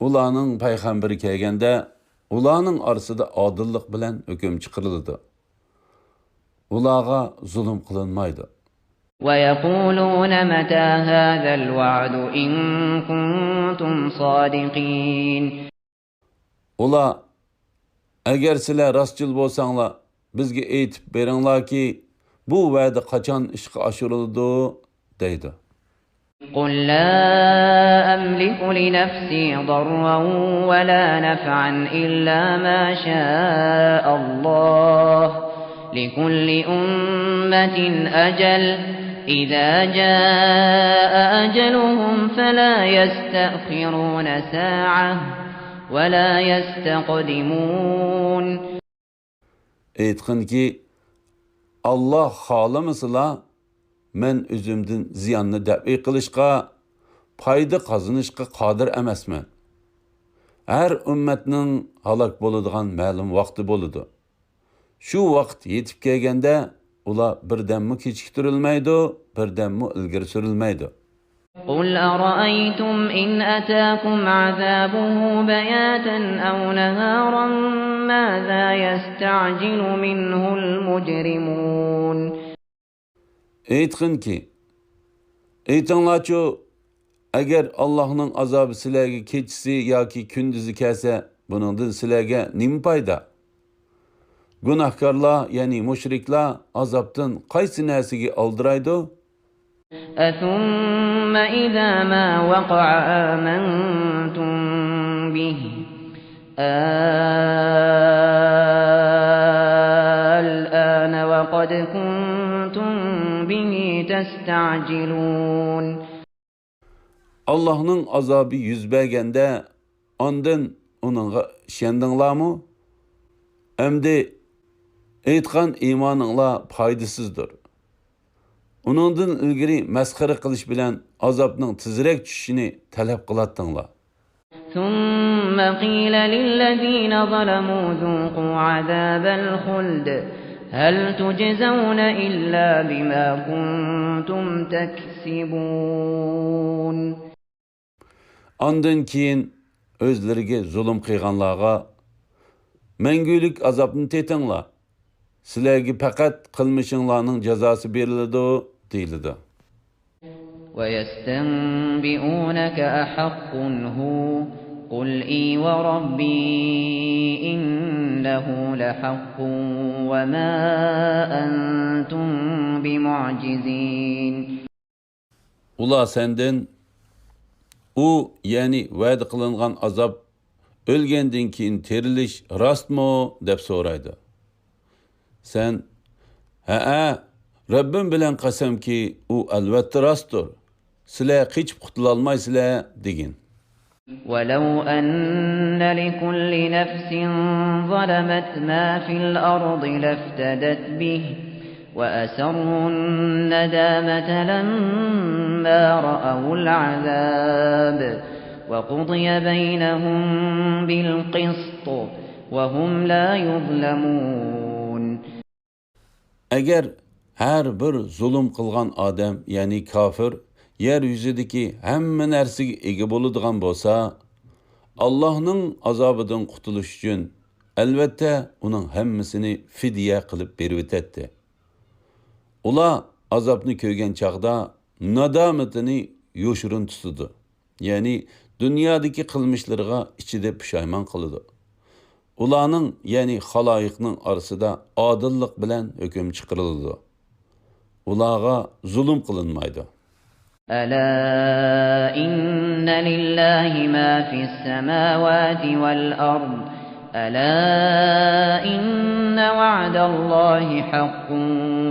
ularning payg'ambari kelganda, ularning orasida odillik bilan hukm chiqariladi. Ularga zulm qilinmaydi. ويقولون متى هذا الوعد إن كنتم صادقين. Ular agar sizlar rostchil bo'lsanglar, bizga aytib beringlarki, bu va'da qachon ishga oshiriladi deydi. قل لا أملك لنفسي ضرا ولا نفعا إلا ما شاء الله لكل أمة أجل إذا جاء أجلهم فلا يستأخرون ساعة ولا يستقدمون. Aytqin ki, Allah xohlamasala men o'zimdan ziyonni dabi qilishga, foyda qozonishga qodir emasman. Har ummatning halok bo'ladigan ma'lum vaqti bo'ladi. Shu vaqt yetib kelganda ular birdammi kechiktirilmaydi, birdammi ilgari surilmaydi. قل أرأيتم إن أتاكم عذابه بياتا أو نهارا ماذا يستعجل منه المجرمون. Aytqin ki, aytinglarchu, agar Allohning azobi sizlarga kechisi yoki kunduzi kelsa, buningdan sizlarga nima foyda? Gunohkorlar, ya'ni mushriklar azobdan qaysi narsaga oldiraydi? ثم إذا ما وقع آمنتم به الآن وقد كنتم به تستعجلون. Allah'ның azabı yüz bergende ondan onunğa işendinglarmı? Emdi aytgan imaninglar foydasizdir. Onundan ilgari masxara qilish bilan azobning tezroq tushishini talab qilatdinglar. ثم قيل للذين ظلموا ذوقوا عذاب الخلد هل تجزون إلا بما كنتم تكسبون. Ondan keyin o'zlariga zulm qilganlarga manggulik azobni tetinglar. Sizlarga faqat qilmishinglarning jazosi beriladi deyiladi. ويستنبئونك أحق هو قل إي وربي إنه لحق وما أنتم بمعجزين. Ular senden u yani va'da qilingan azob o'lgandan keyin terilish rostmi deb so'raydi. Sen ha Rabbim bilan qasamki u albatta rostdir. Sizlar qechib qutula olmaysizlar degin. ولو أن لكل نفس ظلمت ما في الأرض لافتدت به وأسروا الندامة لما رأوا العذاب وقضي بينهم بالقسط وهم لا يظلمون. Agar har bir zulm qilgan odam, ya'ni kofir, yer yuzidagi hamma narsaga ega bo'ladigan bo'lsa, Allohning azobidan qutulish uchun albatta uning hammasini fidya qilib berib o'tadi. Ular azobni ko'rgan chaqda nadomatini yo'shirin tutadi. Ya'ni dunyodagi qilmishlariga ichida pushaymon qiladi. Ularning, ya'ni xaloyiqning orasida odillik bilan hukm chiqariladi. Ularga zulm qilinmaydi. ألا إن لله ما في السماوات والأرض ألا إن وعد الله حق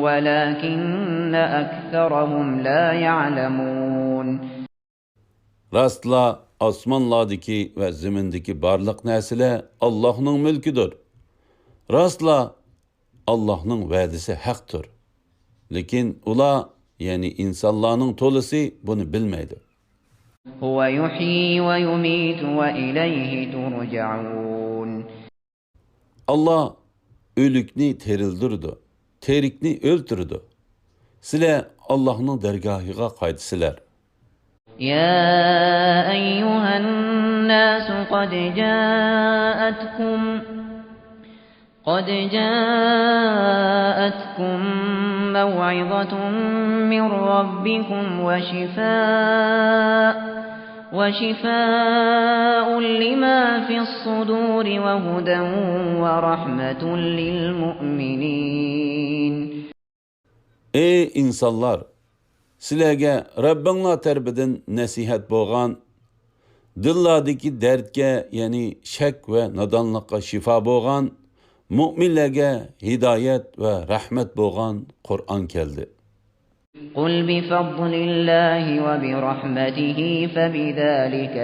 ولكن أكثرهم لا يعلمون. Rastla osmonlardagi va zimindagi barliq narsalar Allohning mulkidir. Rastla Allohning va'dasi haqdir. Lekin ular, ya'ni insonlarning to'lisi buni bilmaydi. هو يحيي ويميت وإليه ترجعون. Allah ölükni terildirdi, terikni öldürdü. Sizler Allah'ın dergahıga qaytısılar. يا أيها الناس قد جاءتكم موعظة من ربكم وشفاء لما في الصدور وهدى ورحمة للمؤمنين. Ey insanlar! Sizlerge Rabbinla terbiden nasihat boğan, dillardaki dertke yani şek ve nadanlıkka şifa boğan, müminlerge hidayet ve rahmet boğan Kur'an keldi. قُلْ بِفَضْلِ اللّٰهِ وَبِرَحْمَتِهِ فَبِذَٰلِكَ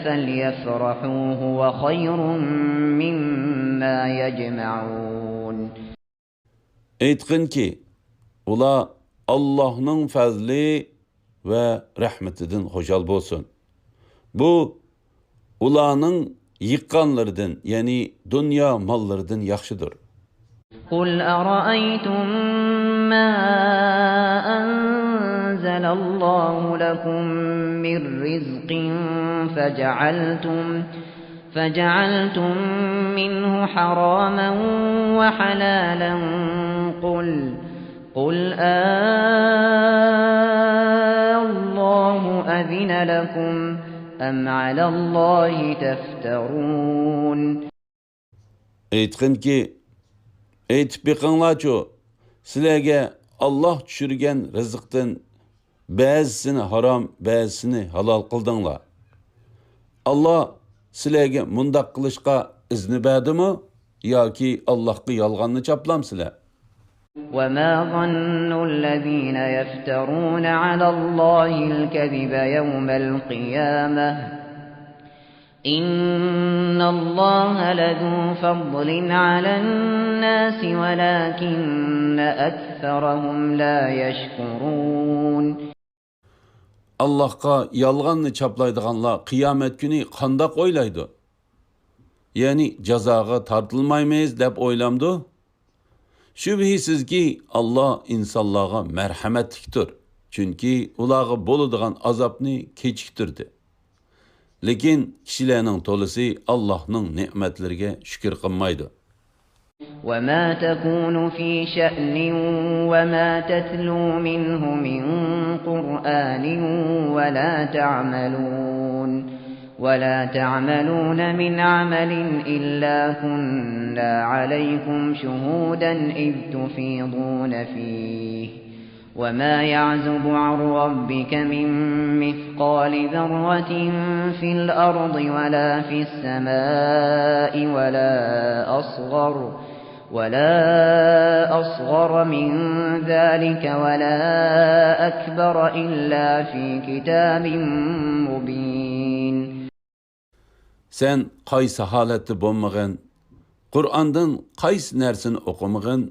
فَلْيَفْرَحُوا هُوَ خَيْرٌ مِّمَّا يَجْمَعُونَ. Eytkin ki, ula Allah'ın fazli ve rahmetidin hoşal bolsun. Bu, ulanın yıkkanlardan yani dünya mallardan yaxşıdır. قُلْ أَرَأَيْتُمْ مَا أَنزَلَ اللّٰهُ لَكُم مِّن رِّزْقٍ فَجَعَلْتُم مِّنْهُ حَرَامًا وَحَلَالًا قُلْ اللّٰهُ أَذِنَ لَكُمْ أَمْ عَلَى اللّٰهِ تَفْتَرُونَ. Eytkin ki, eytip beqinglarçu, sizlerge Allah düşürgen rızıktan ba'zisini haram, ba'zisini halal qildinglar. Allah sizlerge mundaq qilishqa izni berdimi yoki Allah'ga yolg'onni chaplamsizlar? وَمَا ظَنُّ الَّذِينَ يَفْتَرُونَ عَلَى اللّٰهِ الْكَذِبَ يَوْمَ الْقِيَامَةِ إِنَّ اللّٰهَ لَذُو فَضْلٍ عَلَى النَّاسِ وَلَٰكِنَّ أَكْثَرَهُمْ لَا يَشْكُرُونَ. Allah'ga yolg'onni chaplaydiganlar qiyomat kuni qandoq o'ylaydi? Ya'ni jazoga tortilmaymiz deb o'ylamdi. Şübhisizki Allah insonlarga marhamatlikdir. Chunki ularga bo'ladigan azobni kechiktirdi. Lekin kishilarning to'lisi Allohning ne'matlariga shukr qilmaydi. وَمَا تَكُونُ فِي شَأْنٍ وَمَا تَتْلُو مِنْهُ مِنْ قُرْآنٍ وَلَا تَعْمَلُونَ مِنْ عَمَلٍ إِلَّا كُنَّا عَلَيْكُمْ شُهُودًا إِذْ تُفِيضُونَ فِيهِ وَمَا يَعْزُبُ عَنْ رَبِّكَ مِنْ مِثْقَالِ ذَرَّةٍ فِي الْأَرْضِ وَلَا فِي السَّمَاءِ ولا أصغر من ذلك ولا أكبر إلا في كتاب مبين. Sen qaysi halatda bo'lmagan, Qur'ondan qaysi narsani o'qimagan,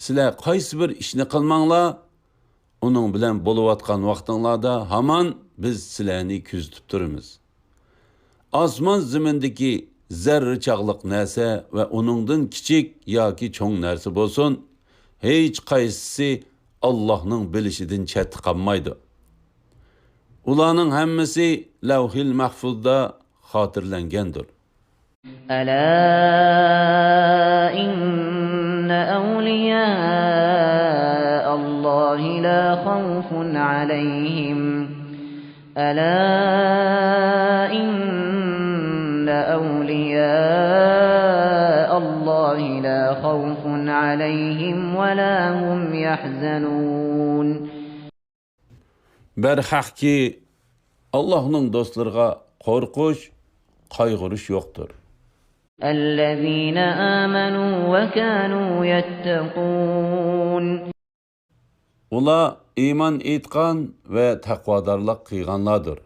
sizlar qaysi bir ishni qilmanglar, uning bilan bo'layotgan vaqtinglarda hamon biz sizlarni kuzatib turamiz. Osmon zimindagi zarra chaqliq narsa va uningdan kichik yoki cho'ng narsa bo'lsin, hech qaysisi Allohning bilishidan chetda qolmaydi. Ularning hammasi lavhil mahfuzda xotirlangandir. Ala inna awliya Allohi la khawfun alayhim. Ala inna awliya Allohi la khawfun alayhim wa la hum yahzanun. Berhaqki Allah'ның dostlarına qorquş, qayg'urish yo'qdir. Ellezina amanu ve kanu yettaqun. Ular iman etgan ve taqvodorlik qilganlardir.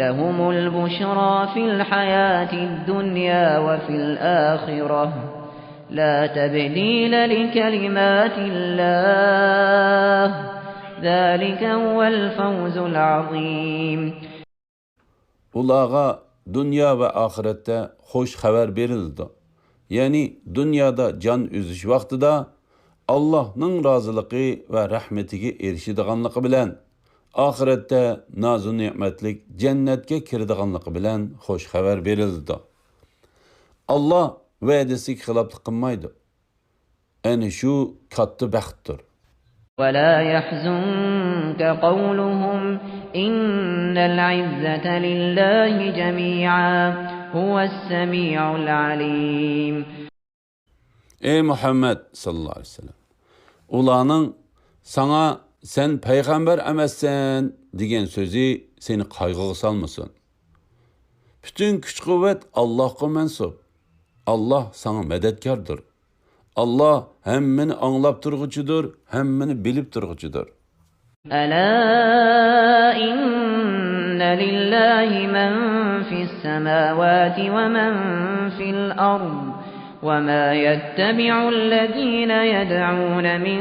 Lahumul bushra fil hayatid dunya ve fil ahireh. La tabdila li kelimatillah. ذلك هو الفوز العظيم. Ulağa dünya ve ahirette hoş haber verildi. Yani dünyada can üzüş vaxtida Allah'ın razılığı ve rahmetiga erişidiganlığı bilen, ahiretde nazu nimetlik cennetke kirdiganlığı bilen hoş haber verildi. Allah va'dasiga xiloflik qilmaydi. Ana shu katta baxtdir. ولا يحزنك قولهم إن العزة لله جميعا هو السميع العليم. Ey Muhammed sallallahu aleyhi ve sellem. Ulanın sana sen peygamber emessen degan sözü seni kaygıga salmasın. Bütün güç kuvvet Allah'a mensup. Allah sana medetkardır. Allah hemmini anlap turgucudur, hemmini bilip turgucudur. ألا إن لله من في السماوات ومن في الأرض وما يتبع الذين يدعون من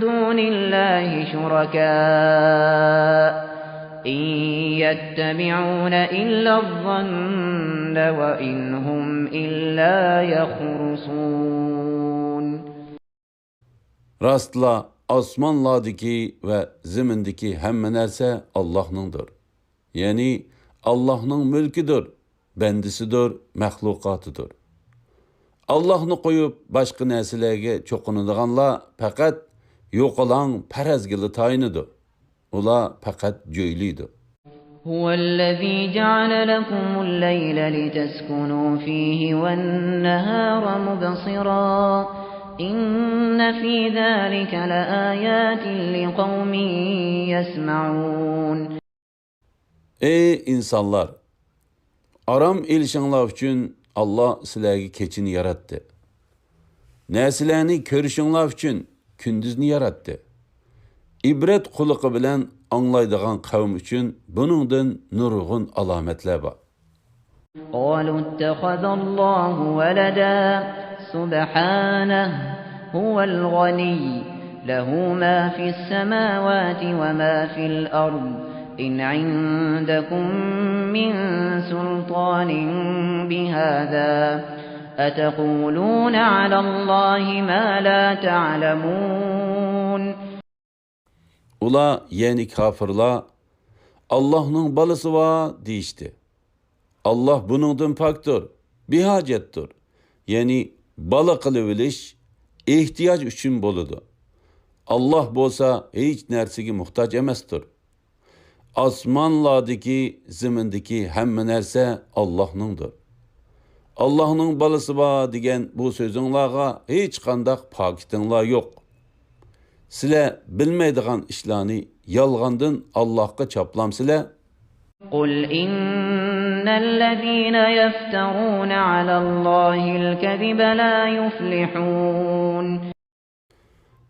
دون الله شركاء إن يتبعون إلا الظن وإن هم إلا يخرصون. Rastla asmanlardaki ve zimindeki hemme nerse Allah'nındır. Yani Allah'ın mülküdür, bendisidir, mahlukatıdır. Allah'ını koyup başka nesillege çokunuduğanla fakat yok olan perezgili tayinidir. Ula fakat cöylüydü. هو الذي جعل لكم الليل لتسكنوا فيه والنهار مبصرا إن في ذلك لآيات لقوم يسمعون. Ey insanlar! Aram ilişinler için Allah sizlerge keçini yarattı. Nesillerini körüşünler için kündüzni yarattı. İbret kuluqı bilen anlaydıgan kavm için bunundan nurgun alametler var. قالوا اتخذ الله ولدا سبحانه هو الغني له ما في السماوات وما في الأرض إن عندكم من سلطان بهذا أتقولون على الله ما لا تعلمون. Ula yani kafirler Allah'ın balısı var deyişti. Allah bunundan paktır, bir hacettir. Yani balı kılıviliş ihtiyaç üçün boludu. Allah bolsa hiç nersigi muhtaç emestir. Asmanlardaki, zimindeki hemme nerse Allah'nındır. Allah'ın balısı var degen bu sözünlağa hiç kandak pakitinla yok. Sile bilmeydiğin işlerini yalgandın Allah'a çaplamsile. قل إن الذين يفترون على الله الكذب لا يفلحون.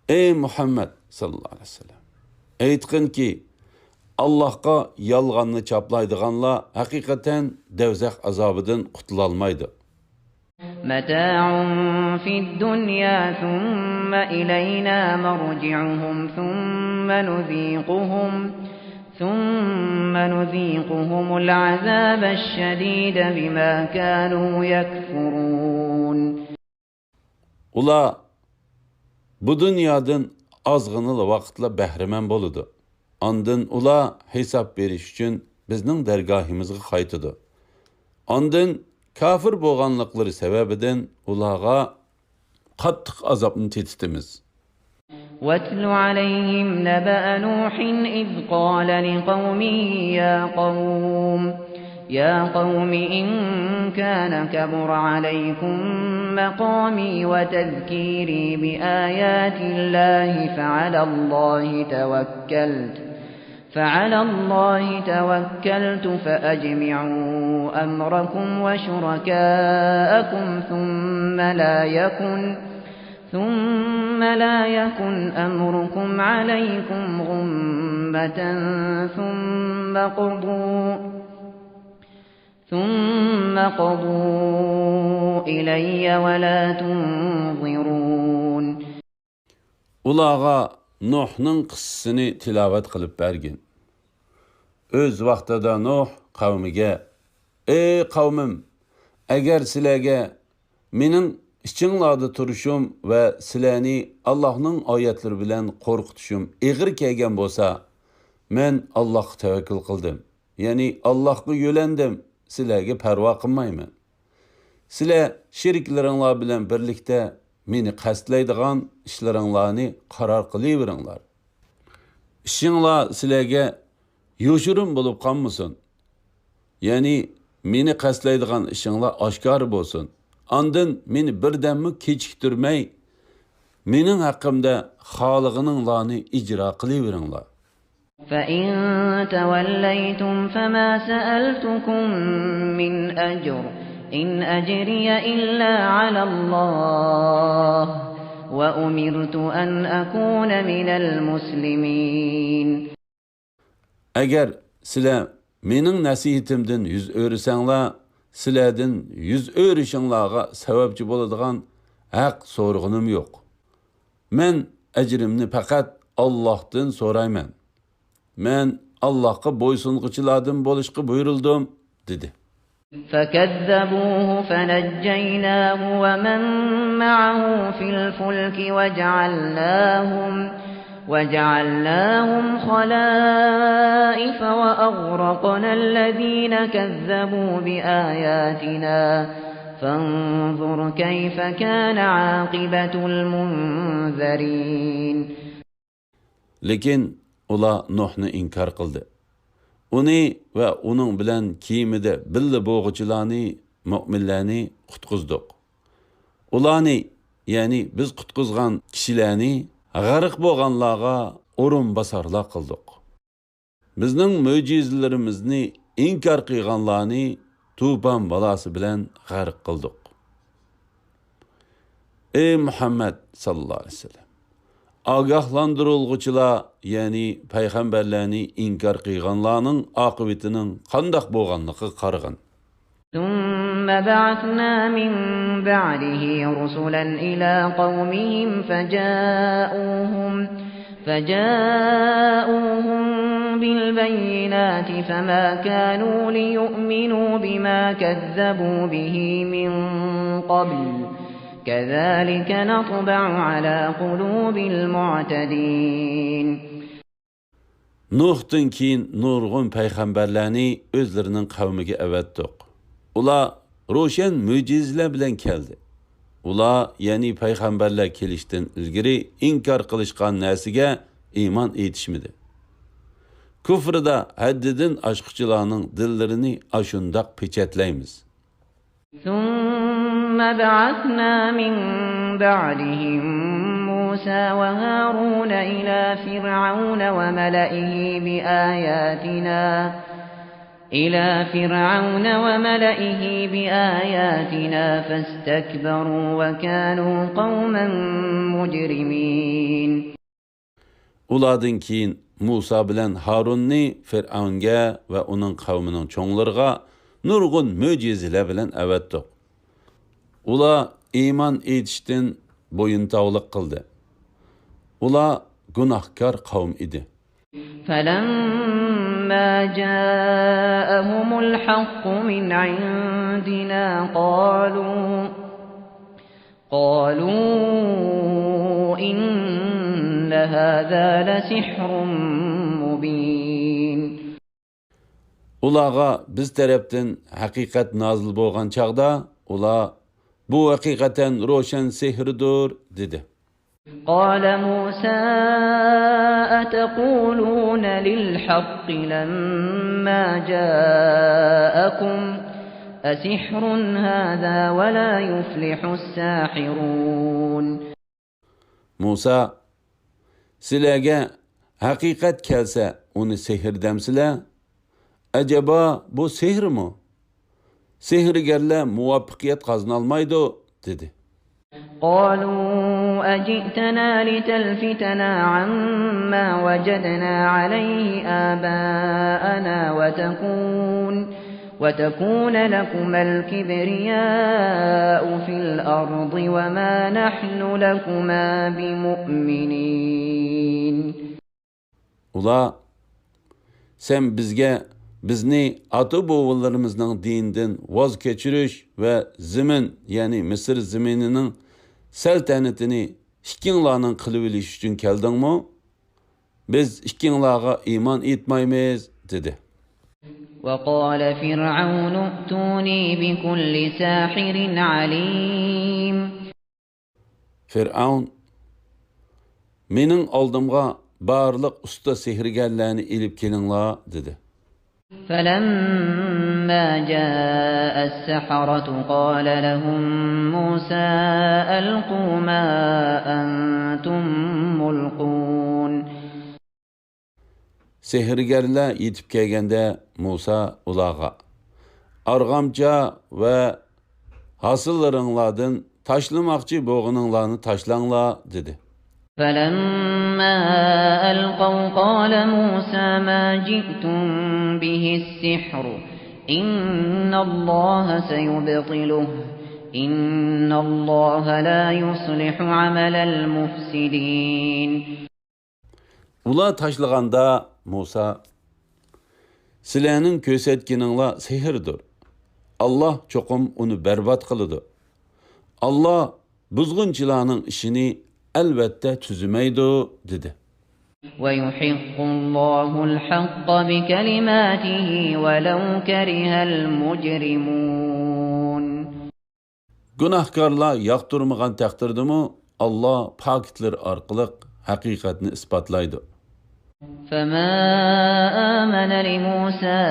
Ey Muhammed sallallahu aleyhi ve sellem. Eytkin ki Allah'a yalganını çaplaydıganla hakikaten devzek azabıdan kutulalmaydı. متاع في الدنيا ثم إلينا مرجعهم ثم نذيقهم العذاب الشديد بما كانوا يكفرون. Ula bu dünyadan azgınılı vaxtla behremen boludu. Andın ula hesap veriş için bizning dergahimizga qaytıdı. Andın kafir bolganlıkları sebebiden ulağa qattiq azabını tetitimiz. واتل عليهم نبأ نوح إذ قال لقومه يا قوم إن كان كبر عليكم مقامي وتذكيري بآيات الله فعلى الله توكلت فأجمعوا أمركم وشركاءكم ثم لا يكن أمركم عليكم غمة ثم قضوا إلي ولا تنظرون. Ulağa Nuh'ning qissasini tilovat qilib bergin. O'z vaqtida Nuh qavmiga: "Ey qavmim, agar sizlarga mening ichinglarda turishim va sizlarni Allohning oyatlari bilan qo'rqitishim ig'ir kelgan bo'lsa, men Allohga tavakkul qildim. Ya'ni Allohga yo'landim, sizlarga parvo qilmayman. Sizlar sheriklaringlar bilan birlikda meni qasdlaydigan ishlaringlarni qaror qilaveringlar. Ishinglar sizlarga yo'shirin bo'lib qolmasin. Ya'ni meni qasdlaydigan ishinglar oshkor bo'lsin. Ondan meni birdammi kechiktirmay, mening haqqimda xolig'ininglarni ijro qilaveringlar. فَإِن تَوَلَّيْتُمْ فَمَا سَأَلْتُكُم مِّنْ أَجْرٍ إِنْ أَجْرِيَ إِلَّا عَلَى اللَّهِ وَأُمِرْتُ أَنْ أَكُونَ مِنَ الْمُسْلِمِينَ. Agar sizlar mening nasihatimdan yuz o'risanglar, sizlardan yuz o'rishinglarga sababchi bo'ladigan haq so'rg'inim yo'q. Men ajrimni faqat Allohdan so'rayman. Men Allohga bo'ysunguchilardan bo'lishga buyurildim, dedi. فَكَذَّبُوهُ فَنَجَّيْنَاهُ وَمَن مَّعَهُ فِي الْفُلْكِ وَجَعَلْنَاهُمْ خَلَائِفَ وَأَغْرَقْنَا الَّذِينَ كَذَّبُوا بِآيَاتِنَا فَانظُرْ كَيْفَ كَانَ عَاقِبَةُ الْمُنذَرِينَ. Lekin ular Nuhni inkar qildi. Uni va uning bilan kiyimida billa bo'g'uchilarni, mu'minlarni qutqizdik. Ularni, ya'ni biz qutqizgan kishilarni g'arq bo'lganlarga o'rin basarlar qildik. Bizning mo'jizalarimizni inkor qilganlarni tufon balasi bilan g'arq qildik. Ey Muhammad sallallohu alayhi vasallam, agahlandırılğıçılar, yani peygamberlerini inkar qilganlarning oqibatining qandoq bo'lganligi qarag'in. ثُمَّ بَعَثْنَا مِن بَعْدِهِ رُسُلًا إِلَى قَوْمِهِمْ فَجَاءُوهُم بِالْبَيِّنَاتِ فَمَا كَانُوا لِيُؤْمِنُوا بِمَا كَذَّبُوا بِهِ مِن قَبْلُ كَذَلِكَ نَطْبَعُ عَلَى قُلُوبِ الْمُعْتَدِينَ. Nuh'tan keyin nurg'un payg'ambarlarni o'zlarining qavmiga avatdiq. Ular ro'shan mo'jizalar bilan keldi. Ular, ya'ni payg'ambarlar kelishdan ilgari inkor qilishgan narsaga iymon etishmadi. Kufrda haddidan oshquchilarning dillarini ashundoq pechatlaymiz. ثُمَّ بَعَثْنَا مِن بَعْدِهِم مُوسَى وَهَارُونَ إِلَى فِرْعَوْنَ وَمَلَئِهِ بِآيَاتِنَا فَاسْتَكْبَرُوا وَكَانُوا قَوْمًا مُجْرِمِينَ. Ulardan keyin Musa bilan Harunni Fir'avnga va uning qavmining cho'nglariga nurg'un mo'jizalar bilan avatdiq. Ular iymon etishdan bo'yintovliq qildi. Ular gunohkor qavm edi. فَلَمَّا جَاءَهُمُ الْحَقُّ مِنْ عِندِنَا قَالُوا إِنَّ هَذَا لَسِحْرٌ مُبِينٌ. Ularga biz tarafdan haqiqat nozil bo'lgan chaqda, ular bu haqiqatan ro'shan sehrdir dedi. قال موسى أتقولون للحق لما جاءكم أسحر هذا ولا يفلح الساحرون. Musa, sizlarga haqiqat kelsa uni sehr demsizlar? Acaba bu sehrmi? Sehrgarlar muvaffaqiyat qozonolmaydi dedi. قالوا أجئتنا لتلفتنا عما وجدنا عليه آباءنا وتكون لكما الكبرياء في الأرض وما نحن لكما بمؤمنين. Ular sen bizni ata-bobolarımızın dininden vaz keçiriş ve zimin, yani Mısır zimininin saltanatini ikkinlarning qilib olish uchun keldingmi? Biz ikkinlarga iymon etmaymiz dedi. وقال فرعون ائتوني بكل ساحر عليم. Fir'aun mening oldimga barliq usta sehrgarlarni ilib kelinglar dedi. فلما جاء السحرة قال لهم موسى ألقوا ما أنتم ملقون. Sehrgarlar yetib kelganda Musa ularga arg'amcha va hosillaringlardan tashlamoqchi bo'lganinglarni tashlanglar dedi. فلما ألقوا قال موسى ما جئتم به السحر إن الله سيبطله إن الله لا يصلح عمل المفسدين. Ular tashlaganda Musa sizlarning ko'rsatganinglar sehrdir. Allah cho'qim uni barbod qiladi. Allah buzg'unchilarning ishini albatta tuzmaydi dedi. ويحق الله الحق بكلماته ولو كره المجرمون. Gunohkorlar yoqtirmagan taqdirdimi Allah pakitlar orqali haqiqatni isbotlaydi. فما آمن لموسى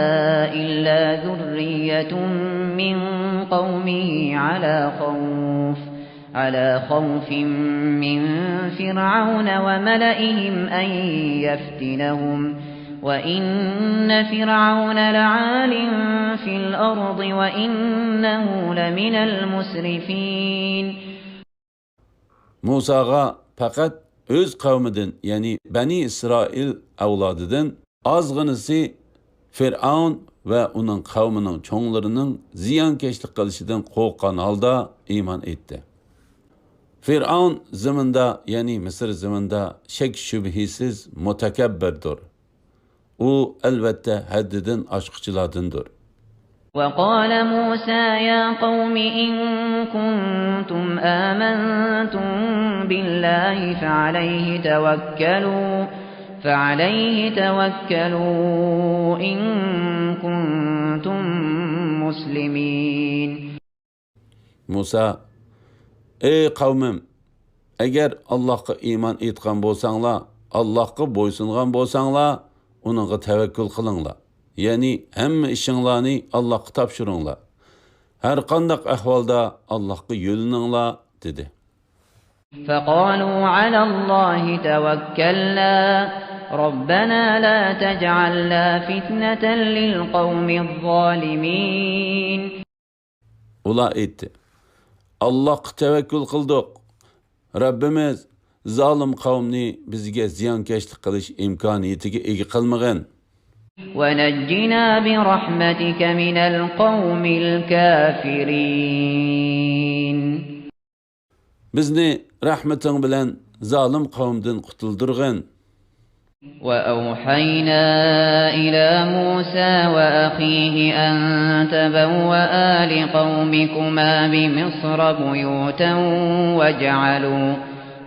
إلا ذرية من قومه على خوف من فرعون وملئهم أن يفتنهم وإن فرعون لعال في الأرض وإنه لمن المسرفين. Musa'ga faqat öz qavmidan, yani Bani İsrail avlodidan ozg'inisi Fir'aun va uning qavmining cho'nglarining ziyonkashlik qilishidan qo'rqqan holda iymon etdi. Fir'aun zaminda, yani Misr zaminda shak shubhisiz mutakabbirdir. U albatta haddidan oshquchilardandir. وقال موسى يا قوم إن كنتم آمنتم بالله فعليه توكلوا إن كنتم مسلمين. Musa, ey qavmim, agar Allohga iymon etgan bo'lsanglar, Allohga bo'ysungan bo'lsanglar, uningga tavakkul qilinglar. Yani hamma ishinglarni Allohga topshiringlar. Har qanday ahvolda Allohga yo'lininglar dedi. فقالوا على الله توكلنا ربنا لا تجعلنا فتنة للقوم الظالمين. Ular aytdi: Allohga tavakkul qildik. Rabbimiz zolim qavmni bizga ziyonkashlik qilish imkoniyatiga ega qilmagan. ونجنا برحمتك من القوم الكافرين. Bizni rahmeting bilan zolim qavmdan qutuldirgin. وأوحينا إلى موسى وأخيه أن تبوأ لقومكما بمصر بيوتا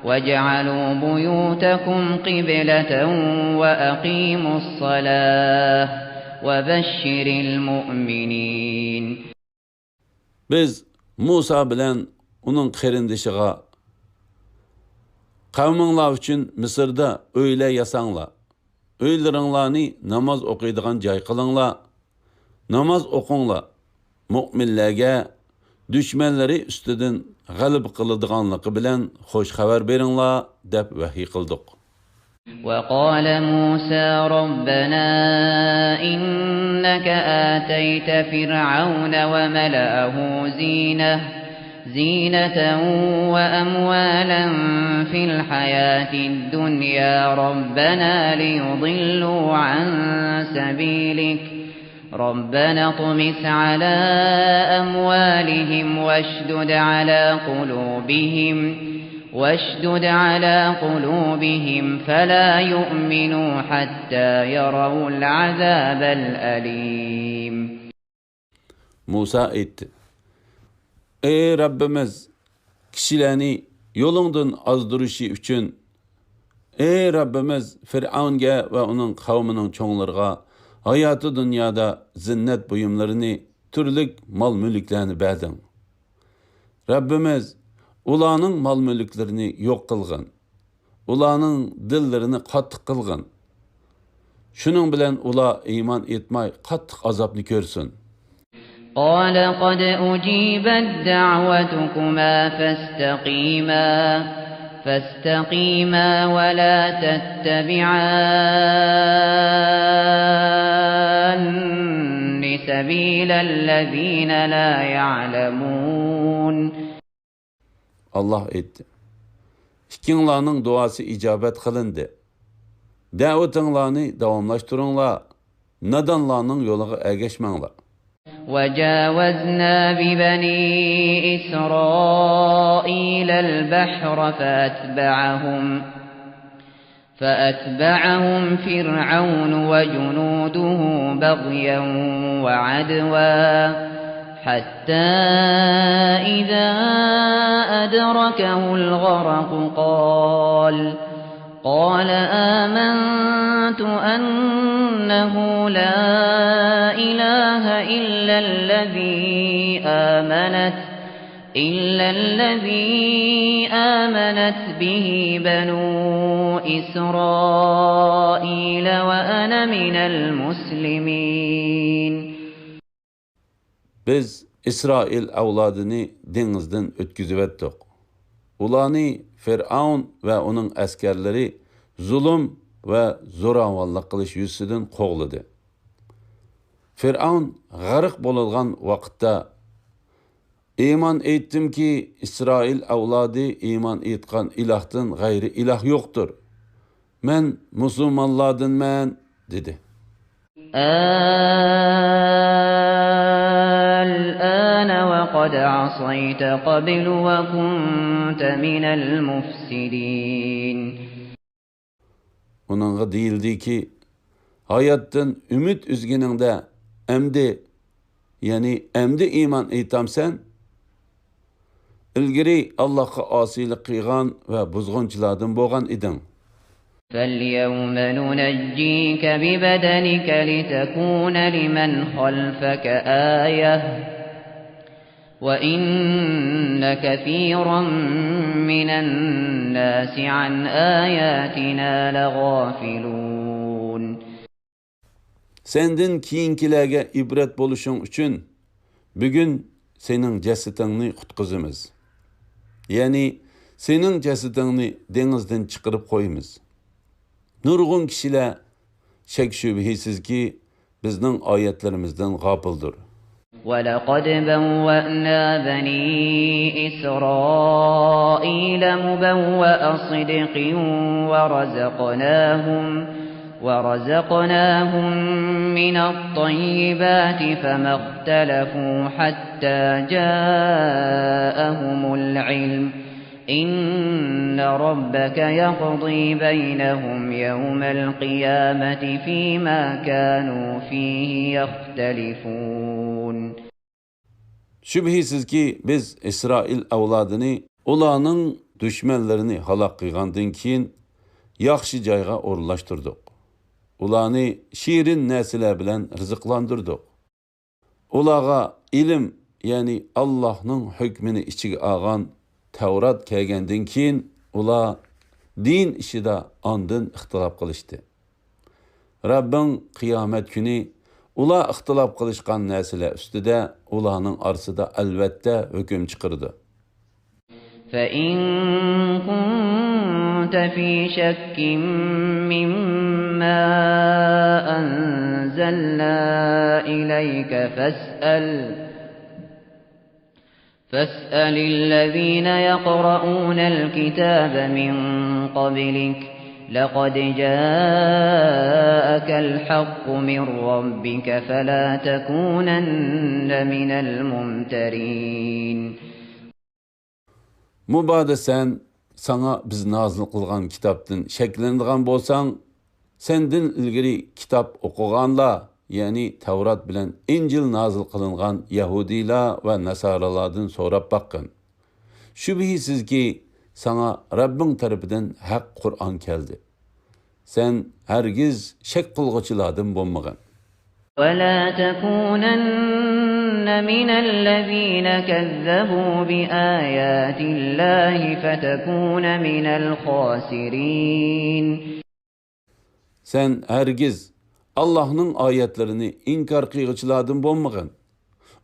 واجعلوا بيوتكم قبلة وأقيموا الصلاة وبشر المؤمنين. Biz Musa bilan uning qarindishiga qavminglar uchun Misrda uylar yasanglar. Uylaringlarni namoz o'qiydigan joy qilinglar. Namoz o'qinglar. Mu'minlarga dushmanlari ustidan g'alib qiladiganligi bilan xo'sh xabar beringlar deb vahiy qildik. وقال موسى ربنا إنك آتيت فرعون وملأه زينة وأموالا في الحياة الدنيا ربنا ليضلوا عن سبيلك ربنا اطمس على أموالهم واشدد على قلوبهم فلا يؤمنوا حتى يروا العذاب الأليم. Musa aytdi: Ey Rabbimiz, kişilerni yolundan azdırışı üçün, ey Rabbimiz, Fir'aunga ve onun kavminin çoğunlarına hayatı dünyada zinnet buyumlarını, türlük mal mülüklerini berdin. Rabbimiz, ulanın mal mülüklerini yok kılgın, ulanın dillerini kattık kılgın. Şunun bilen ula iman etmay kattık azapını görsün. قال قد أجيبت دعوتكما فاستقيما ولا تتبعان سبيل الذين لا يعلمون. Allah etti. İkinlarının duası icabet kılındı. Davetinlarını davamlaştırınlar. Nadanlarının yoluna ergeçmenler. وجاوزنا ببني إسرائيل البحر فأتبعهم فرعون وجنوده بغيا وعدوا حتى إذا أدركه الغرق قال آمنت أنه لا إله إلا الذي آمنت به بنو إسرائيل وأنا من المسلمين. Biz İsrail avladını denizden ötküzüp ettik. Ulanı Fir'aun ve onun askerleri zulüm ve zoravallık kılış yüzünden qoğladı. Fir'aun g'arq bo'lgan vaqtda iman ettim ki İsrail avladı iman etgan ilahdan gayri ilah yoktur. Men musulmonlardanman dedi. الآن وقد عصيت قبل وكنت من المفسدين. Onunla deyildi ki hayattan ümit üzgününde emdi iman etamsen ilgiri Allah'a asilik kıygan ve buzgunçılardan boğan idin. فَالْيَوْمَ نُنَجِّيكَ بِبَدَنِكَ لِتَكُونَ لِمَنْ خَلْفَكَ آيَةً وَإِنَّ كَثِيرًا مِنَ النَّاسِ عَنْ آيَاتِنَا لَغَافِلُونَ. Senden kiyinkilerge ibret boluşun üçün bugün senin cesetini kutkuzumuz. Yani senin cesetini denizden çıkarıp koyumuz. Nurgun kişiler şek şübhisiz ki bizden ayetlerimizden gafıldır. وَلَقَدْ بَوَّأْنَا بَنِي إِسْرَائِيلَ مُبَوَّأَ صِدْقٍ وَرَزَقْنَاهُمْ مِنَ الطَّيِّبَاتِ فَمَا اخْتَلَفُوا حَتَّى جَاءَهُمُ الْعِلْمُ إِنَّ رَبَّكَ يَقْضِي بَيْنَهُمْ يَوْمَ الْقِيَامَةِ فِيمَا كَانُوا فِيهِ يَخْتَلِفُونَ. Şübhisiz ki biz İsrail avladını ulanın düşmanlarını halak kıygandan keyin yaxşı jayga orunlaştırdık. Ulanı şirin nesile bilen rızıklandırdık. Ulağa ilim yani Allah'ın hükmünü içige algan Tevrat kelgenden keyin ula din işide andın ixtilaf kılıştı. Rabbin kıyamet günü ula ixtilaf kılışkan nesile üstüde ulanın arsıda elbette hüküm çıkırdı. فَإِن كُنتَ فِي شَكٍّ مِّمَّا أَنزَلْنَا إِلَيْكَ فَاسْأَلِ الَّذِينَ يَقْرَؤُونَ الْكِتَابَ مِن قَبْلِكَ لقد جاءك الحق من ربك فلا تكونن من الممترين. Mubada sen sana biz nazil kılgan kitaptın şeklendiğin bolsan, sendin ilgiri kitap okuganla, yani Tevrat bilen İncil nazil kılıngan Yahudila ve Nasaralardan sorap bakın. Şübihisiz ki sana Rabbin tarafından hak Kur'an geldi. Sen hergiz şek kılgıçıladın bulmağın. وَلَا تَكُونَنَّ مِنَ الَّذ۪ينَ كَذَّبُوا بِآيَاتِ اللّٰهِ فَتَكُونَ مِنَ الْخَاسِرِينَ. Sen hergiz Allah'ın ayetlerini inkar kıyıcıladın bulmağın.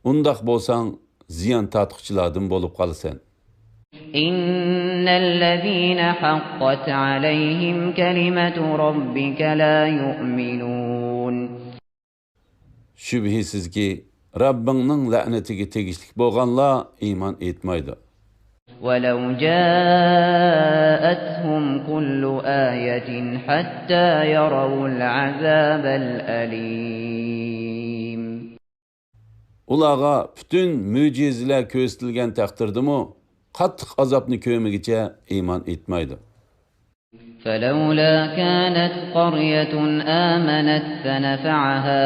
Undak bolsan ziyan tatlıkçıladın bolup kalısen. إِنَّ الَّذ۪ينَ حَقَّتْ عَلَيْهِمْ كَلِمَةُ رَبِّكَ لَا يُؤْمِنُونَ. Şübihisiz ki Rabbinin la'netiga tegishlik bolganlar iman etmaydi. وَلَوْ جَاءَتْهُمْ كُلُّ آيَةٍ حَتَّى يَرَوُا الْعَذَابَ الْأَلِيمَ. Ulağa bütün mücizeler köstilgen takdirdimi, qattiq azapni ko'migicha iman etmaydi. فَلَوْلَا كَانَتْ قَرْيَةٌ آمَنَتْ فَنَفَعَهَا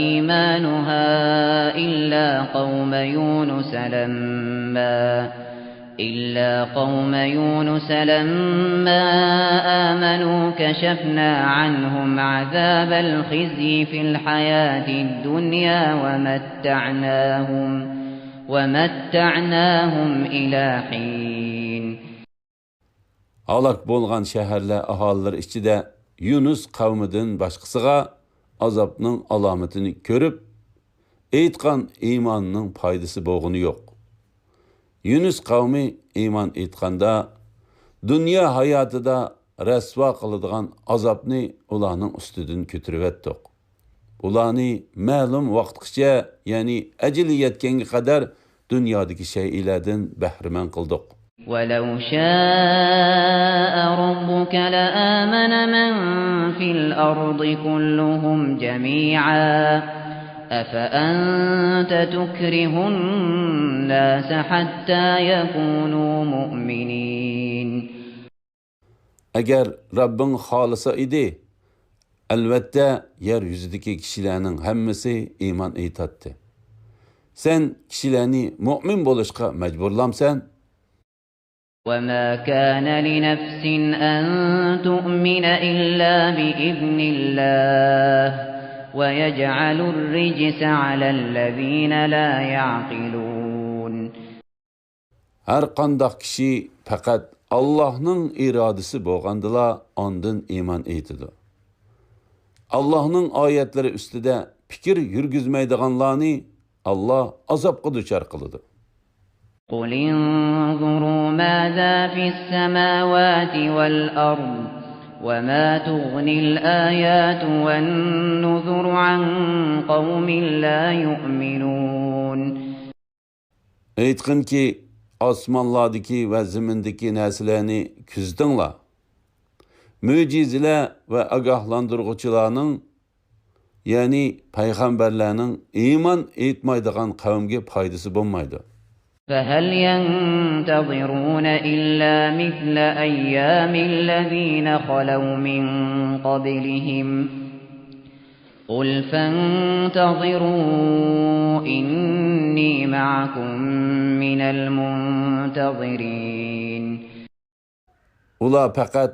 إِيمَانُهَا إِلَّا قَوْمَ يُونُسَ لَمَّا آمَنُوا كَشَفْنَا عَنْهُمْ عَذَابَ الْخِزْيِ فِي الْحَيَاةِ الدُّنْيَا وَمَتَّعْنَاهُمْ إِلَى حِينٍ. Halak bolgan şehirler ahaliler içinde Yunus kavmidan başkasıga azapның alametini görüp, eytkan imanının paydası boğunu yok. Yunus kavmi iman etkanda, dünya hayatıda resva kılıdığan azapni ulanın üstüdün kötürüvettik. Ulanı ma'lum vaqtgacha, yani eceli yetkengi kadar dünyadaki şeylerden behrimen kıldık. وَلَوْ شَاءَ رَبُّكَ لَآمَنَ مَنْ فِي الْأَرْضِ كُلُّهُمْ جَمِيعًا أَفَأَنْتَ تُكْرِهُ النَّاسَ حَتَّى يَكُونُوا مُؤْمِنِينَ. Eğer Rabbin halisa idi, elbette yeryüzündeki kişilerin hemmesi iman etattı. Sen kişilerini mümin boluşka mecburlamsan, وَمَا كَانَ لِنَفْسٍ أَن تُؤْمِنَ إِلَّا بِإِذْنِ اللّٰهِ وَيَجْعَلُ الرِّجْسَ عَلَى الَّذ۪ينَ لَا يَعْقِلُونَ. her kandak kişi fakat Allah'ın iradesi boğandıla ondan iman etidi. Allah'ın ayetleri üstüde fikir yürgüzmeydiganlarını Allah azapqa duçar kılıdı. قُلْ انظُرُوا مَاذَا فِي السَّمَاوَاتِ وَالْأَرْضِ وَمَا تُغْنِي الْآيَاتُ وَالنُّذُرُ عَنْ قَوْمٍ لَا يُؤْمِنُونَ. Eytqin ki osmonlardaki ve zimindeki narsalarni kuzdinglar. Mucizeler ve agahlandırgıçılarning, yani payg'ambarlarning iman etmaydigan qavmga foydasi bo'lmaydi. فَهَلْ يَنْتَظِرُونَ إِلَّا مِثْلَ أَيَّامِ الَّذ۪ينَ خَلَوْا مِنْ قَبْلِهِمْ قُلْ فَانْتَظِرُوا إِنِّي مَعَكُمْ مِنَ الْمُنْتَظِرِينَ. Ular faqat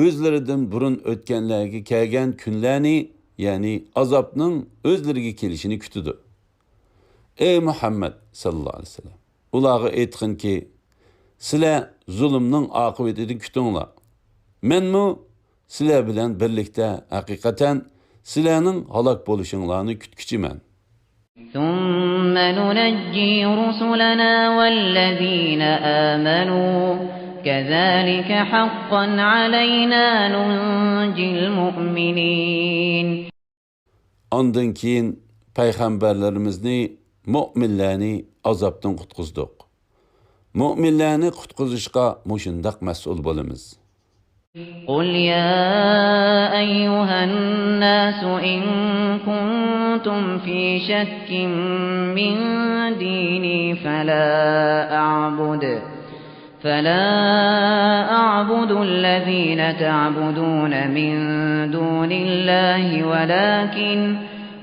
o'zlaridan burun o'tganlarga kelgan kunlarni, yani azobning o'zlariga kelishini kutdi. Ey Muhammad sallallohu alayhi vasallam, ularga aytqin ki, sizlar zulmning oqibatini kutinglar. Menmi sizlar bilan birlikda haqiqatan sizlarning halok bo'lishinglarni kutkichiman. ثُمَّ نُنَجِّي رُسُلَنَا وَالَّذ۪ينَ آمَنُوا كَذَٰلِكَ حَقًّا عَلَيْنَا نُنْجِي الْمُؤْمِنِينَ. Ondan keyin payg'ambarlarimizni, mu'minlarni azobdan qutqizdik. Mu'minlarni qutqizishga mushundaq mas'ul bo'lamiz. قل يا أيها الناس إن كنتم في شك من ديني فلا أعبد الذين تعبدون من دون الله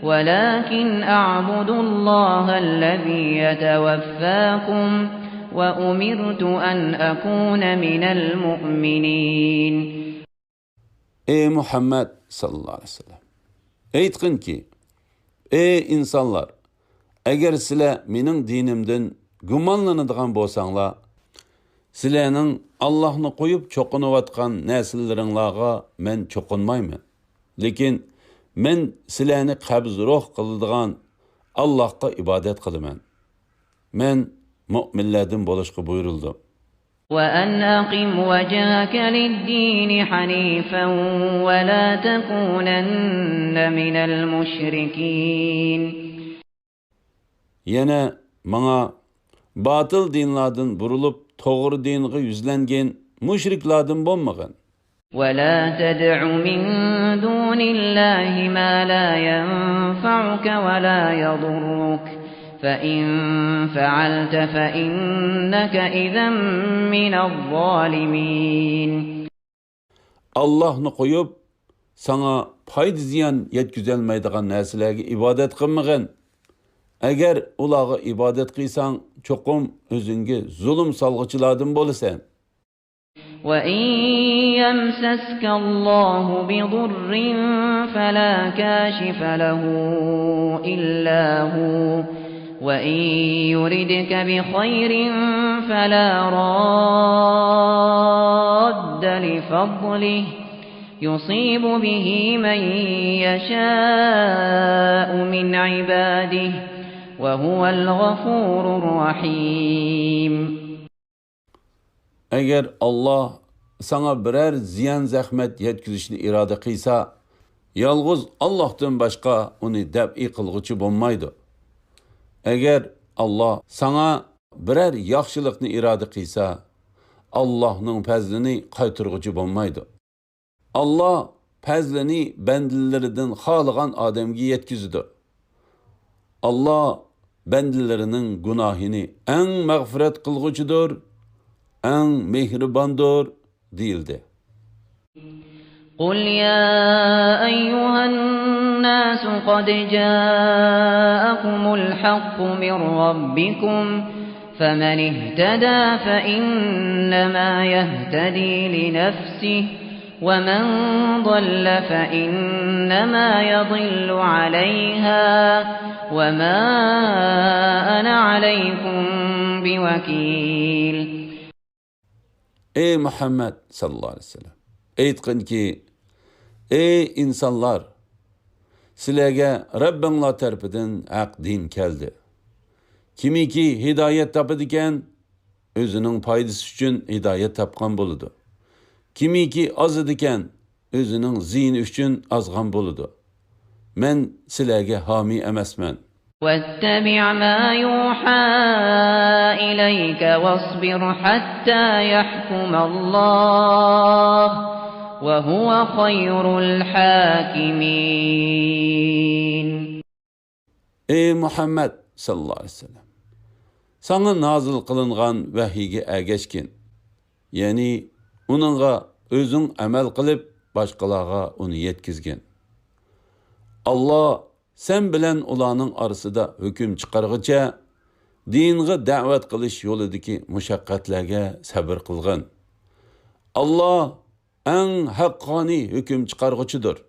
ولكن أعبد الله الذي يتوفاكم وأمرت أن أكون من المؤمنين. Ey Muhammed sallallahu aleyhi ve sellem. Aytqin ki, ey insanlar, eğer sizler mening dinimden gumonlanadigan bo'lsanglar, sizlarning Allohni qo'yib cho'qinayotgan narsalaringlarga men cho'qinmayman. Lekin men sizlarni qabz ruh qiladigan Allohga ibodat qilaman. Men mu'minlardan bo'lishga buyurildim. وأن أقم وجهك للدين حنيفا ولا تكونن من المشركين. Yana bana batıl dinlardan burulup doğru dinge yüzlengen müşriklardan bo'lmagan. ولا تدع من دون الله ما لا ينفعك ولا يضرك فإن فعلت فإنك إذا من الظالمين. Allah'ını koyup sana payda ziyan yetküzelmeydiğen narsalarga ibadet qilmagan. Eğer ulağa ibadet qilsang, çoqum özünge zulüm salgıçılardan bo'lasan. وَإِن يَمْسَسْكَ اللَّهُ بِضُرٍّ فَلَا كَاشِفَ لَهُ إِلَّا هُوَ وَإِن يُرِدْكَ بِخَيْرٍ فَلَا رَادَّ لِفَضْلِهِ يُصِيبُ بِهِ مَن يَشَاءُ مِنْ عِبَادِهِ وَهُوَ الْغَفُورُ الرَّحِيمُ. Eğer Allah sana birer ziyan zahmet yetkizishni iroda qilsa, yalğız Allah'tan başka onu dab'i qilg'uchi bo'lmaydi. Eğer Allah sana birer yaxshilikni iroda qilsa, Allah'ның fazlini qaytarg'uchi bo'lmaydi. Allah fazlini bandalaridan xohlagan odamga yetkizdi. Allah bandalarining gunohini eng mag'firat qilg'uchidir, eng mehribandır deyildi. قُلْ يَا أَيُّهَا النَّاسُ قَدْ جَاءَكُمُ الْحَقُّ مِنْ رَبِّكُمْ فَمَنِ اهْتَدَى فَإِنَّمَا يَهْتَدِي لِنَفْسِهِ وَمَنْ ضَلَّ فَإِنَّمَا يَضِلُّ عَلَيْهَا وَمَا أَنَا عَلَيْكُمْ بِوَكِيلٍ. Ey Muhammed sallallahu aleyhi ve sellem. Aytqin ki, ey insanlar, sizlarga Rabbinglar tarafidan haq din keldi. Kimiki hidayet tapadigan, o'zining foydasi uchun hidayet topgan bo'ladi. Kimiki ozadigan, o'zining ziyni uchun ozgan bo'ladi. Men sizlarga homiy emasman. وَاتَّبِعْ مَا يُوحَى إِلَيْكَ وَاصْبِرْ حَتَّى يَحْكُمَ اللَّهُ وَهُوَ خَيْرُ الْحَاكِمِينَ. Ey Muhammed sallallahu aleyhi ve sellem. Sana nazil kılıngan vahiyge ergeçkin. Yani onunla özün amel kılıp başkalarına onu yetkizgen. Allah sen bilen ulanın arasında hüküm çıkargıca dinge davet kılış yoludaki muşakkatlarga sabır kılgın. Allah en hakkani hüküm çıkargıcıdır.